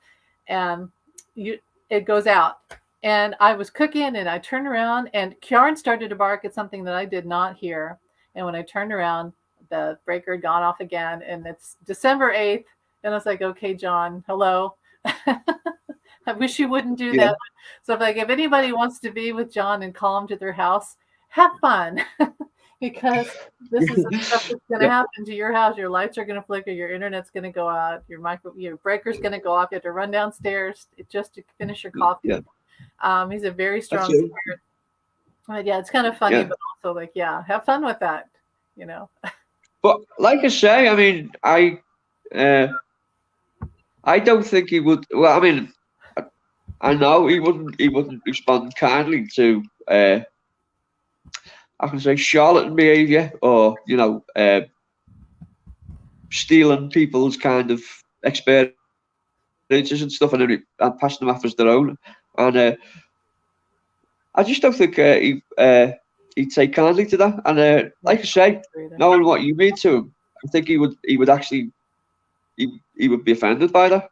And it goes out. And I was cooking and I turned around and Kieran started to bark at something that I did not hear. And when I turned around, the breaker had gone off again. And it's December 8th. And I was like, okay, John, hello. I wish you wouldn't do that. So if anybody wants to be with John and call him to their house, have fun. Because this is the stuff that's going to happen to your house. Your lights are going to flicker. Your internet's going to go out. Your breaker's going to go off. You have to run downstairs just to finish your coffee. He's a very strong spirit. But it's kind of funny, but also have fun with that, But like I say, I mean, I don't think he would. Well, I mean, I know he wouldn't respond kindly to I can say charlatan behaviour, or stealing people's kind of experiences and stuff, and passing them off as their own. And I just don't think he'd take kindly to that. And like I say, knowing what you mean to him, I think he would actually he would be offended by that.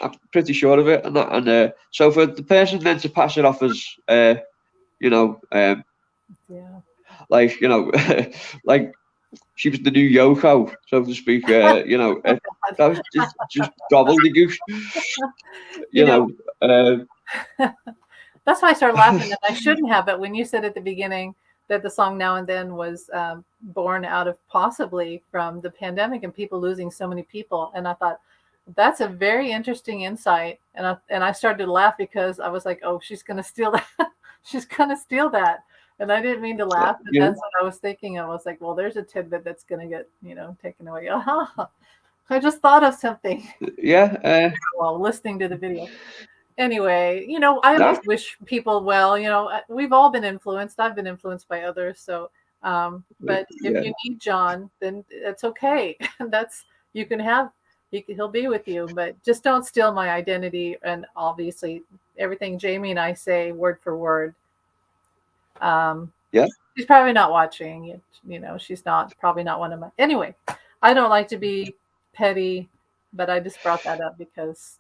I'm pretty sure of it. And so for the person then to pass it off as like, like she was the new Yoko, so to speak. That was just gobbledygook. You You know, know, uh, that's why I started laughing, and I shouldn't have. But when you said at the beginning that the song "Now and Then" was born out of possibly from the pandemic and people losing so many people, and I thought that's a very interesting insight, and I started to laugh because I was like, oh, she's gonna steal that, she's gonna steal that, and I didn't mean to laugh, but yeah, that's what I was thinking. I was like, well, there's a tidbit that's gonna get taken away. I just thought of something yeah. while listening to the video. Anyway, I always No, wish people well. We've all been influenced. I've been influenced by others. So, but if yeah, you need John, then it's okay. That's you can have. He'll be with you, but just don't steal my identity. And obviously, everything Jamie and I say, word for word. Um, yeah, she's probably not watching. She's not probably not one of my. Anyway, I don't like to be petty, but I just brought that up because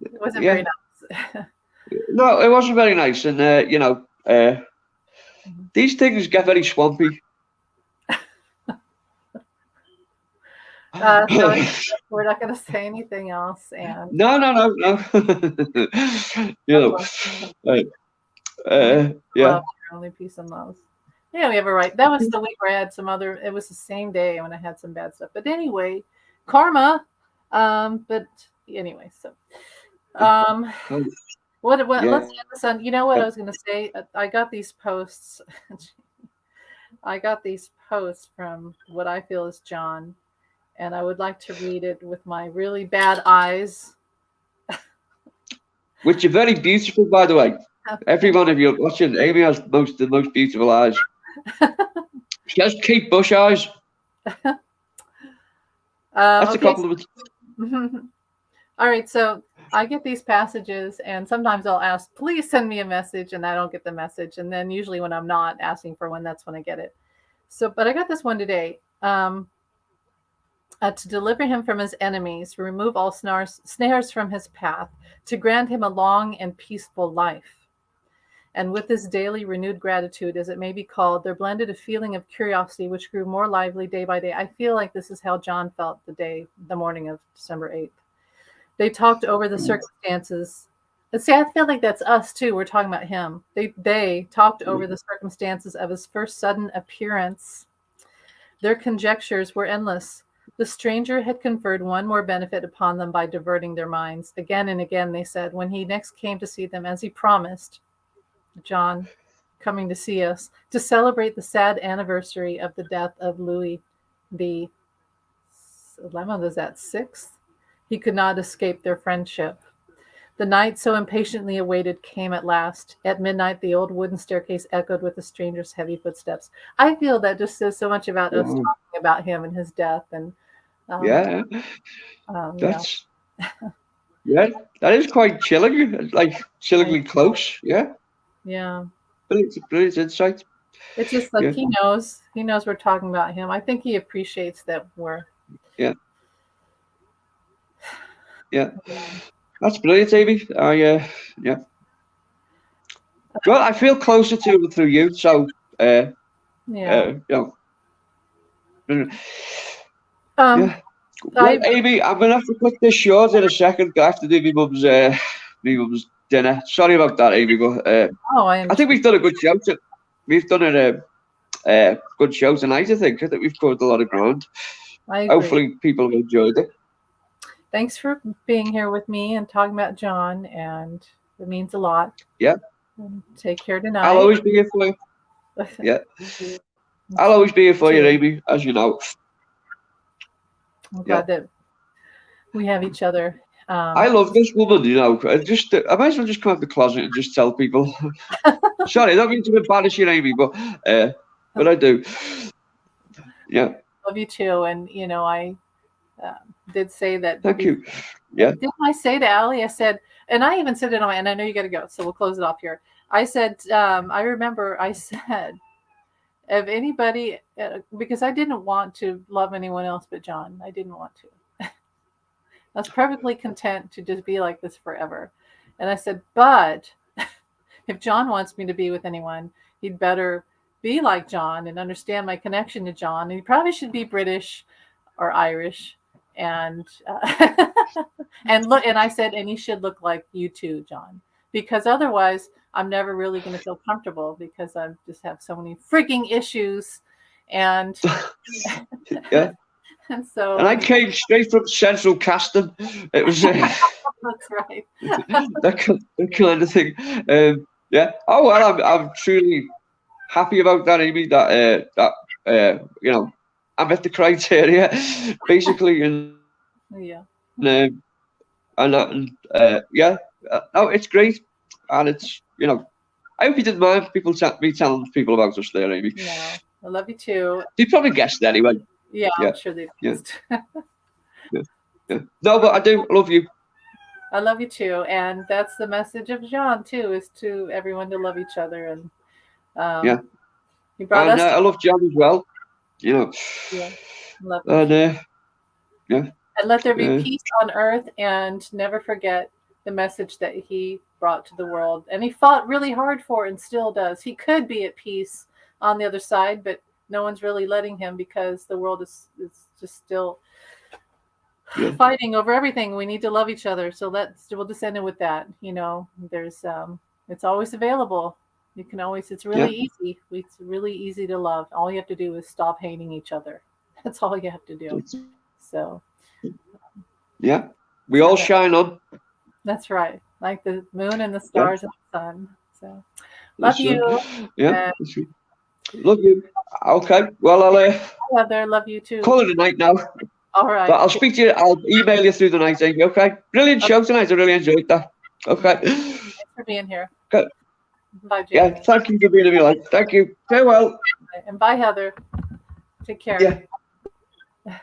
it wasn't very yeah. nice. No, it wasn't very nice, and these things get very swampy. So No, we're not going to say anything else. And no, no, no. you know, uh, peace and yeah, love, your only peace and love. Yeah, we have a right. That was the week where I had some other. It was the same day when I had some bad stuff. But anyway, karma. But anyway, so um, what? yeah. Let's end this on. You know what I was going to say? I got these posts. I got these posts from what I feel is John, and I would like to read it with my really bad eyes. Which are very beautiful, by the way. Every one of you watching, Amy has the most beautiful eyes. She has Kate Bush eyes. That's a Okay. compliment. All right. So I get these passages, and sometimes I'll ask, please send me a message, and I don't get the message. And then usually when I'm not asking for one, that's when I get it. So, but I got this one today. To deliver him from his enemies, remove all snares from his path, to grant him a long and peaceful life. And with this daily renewed gratitude, as it may be called, there blended a feeling of curiosity which grew more lively day by day. I feel like this is how John felt the morning of December 8th. They talked over the circumstances. And see, I feel like that's us too. We're talking about him. They talked over the circumstances of his first sudden appearance. Their conjectures were endless. The stranger had conferred one more benefit upon them by diverting their minds. Again and again, they said, when he next came to see them, as he promised, John coming to see us, to celebrate the sad anniversary of the death of Louis the 11th, is that 6th? He could not escape their friendship. The night so impatiently awaited came at last. At midnight, the old wooden staircase echoed with the stranger's heavy footsteps. I feel that just says so much about us Wow. talking about him and his death. And Yeah, yeah, that's yeah, that is quite chilling, like I, chillingly close. Yeah, yeah. brilliant insight. It's just like Yeah, he knows we're talking about him. I think he appreciates that we're. yeah, yeah. That's brilliant, Amy. Yeah. Well, I feel closer to him through you, so Yeah. mm, Um, yeah. Well, I Amy, I'm gonna have to cut this short in a second. I have to do my mum's dinner. Sorry about that, Amy, but I I think understand. we've done a good show. We've done a good show tonight. I think we've covered a lot of ground. I agree. Hopefully, people have enjoyed it. Thanks for being here with me and talking about John, and it means a lot. Yeah, And take care I'll tonight. always be here for you. Yeah, I'm I'll always be here for you, too. Amy, as you know. I'm Yeah. glad that we have each other. I love this woman, I might as well just come out the closet and just tell people. Sorry, I don't mean to embarrass you, Amy, but I do. Yeah, love you too. And I uh, did say that. thank you. Yeah, Didn't I say to Allie? I said, and I even said it on my. And I know you got to go, so we'll close it off here. I said, I remember I said, if anybody, because I didn't want to love anyone else but John. I didn't want to. I was perfectly content to just be like this forever. And I said, but if John wants me to be with anyone, he'd better be like John and understand my connection to John. And he probably should be British or Irish. And and I said, and he should look like you too, John, because otherwise I'm never really going to feel comfortable because I just have so many freaking issues, and Yeah. and so And I came straight from Central Casting. It was that's right. that kind of thing. Yeah. Oh well, I'm truly happy about that, Amy. That you know, I met the criteria basically, Yeah. yeah. No, it's great, and it's I hope you didn't mind me telling people about us there, Amy. No, I love you too. They probably guessed anyway. Yeah, Yeah. I'm sure they Yeah. guessed. Yeah. No, but I do love you. I love you too, and that's the message of John too, is to everyone to love each other, and Yeah. he brought And us. I love John as well. Yeah, love you. And yeah. And let there be Uh, peace on earth, and never forget the message that he brought to the world, and he fought really hard for, and still does. He could be at peace on the other side, but no one's really letting him because the world is just still fighting over everything. We need to love each other. So we'll just end it with that. There's it's always available. You can always, it's really easy. It's really easy to love. All you have to do is stop hating each other. That's all you have to do. So yeah, we all shine on. that's right. Like the moon and the stars and the sun. So love you. Yeah. Love you. Okay. Well, I'll Heather, love you too. call it a night now. All right. But I'll speak to you. I'll email you through the night, Amy. Okay. Brilliant show tonight. I really enjoyed that. Okay. Thanks for being here. Okay. Bye, Jamie. Yeah. Thank you for being in my life. Thank you. Farewell. And bye, Heather. Take care. Yeah.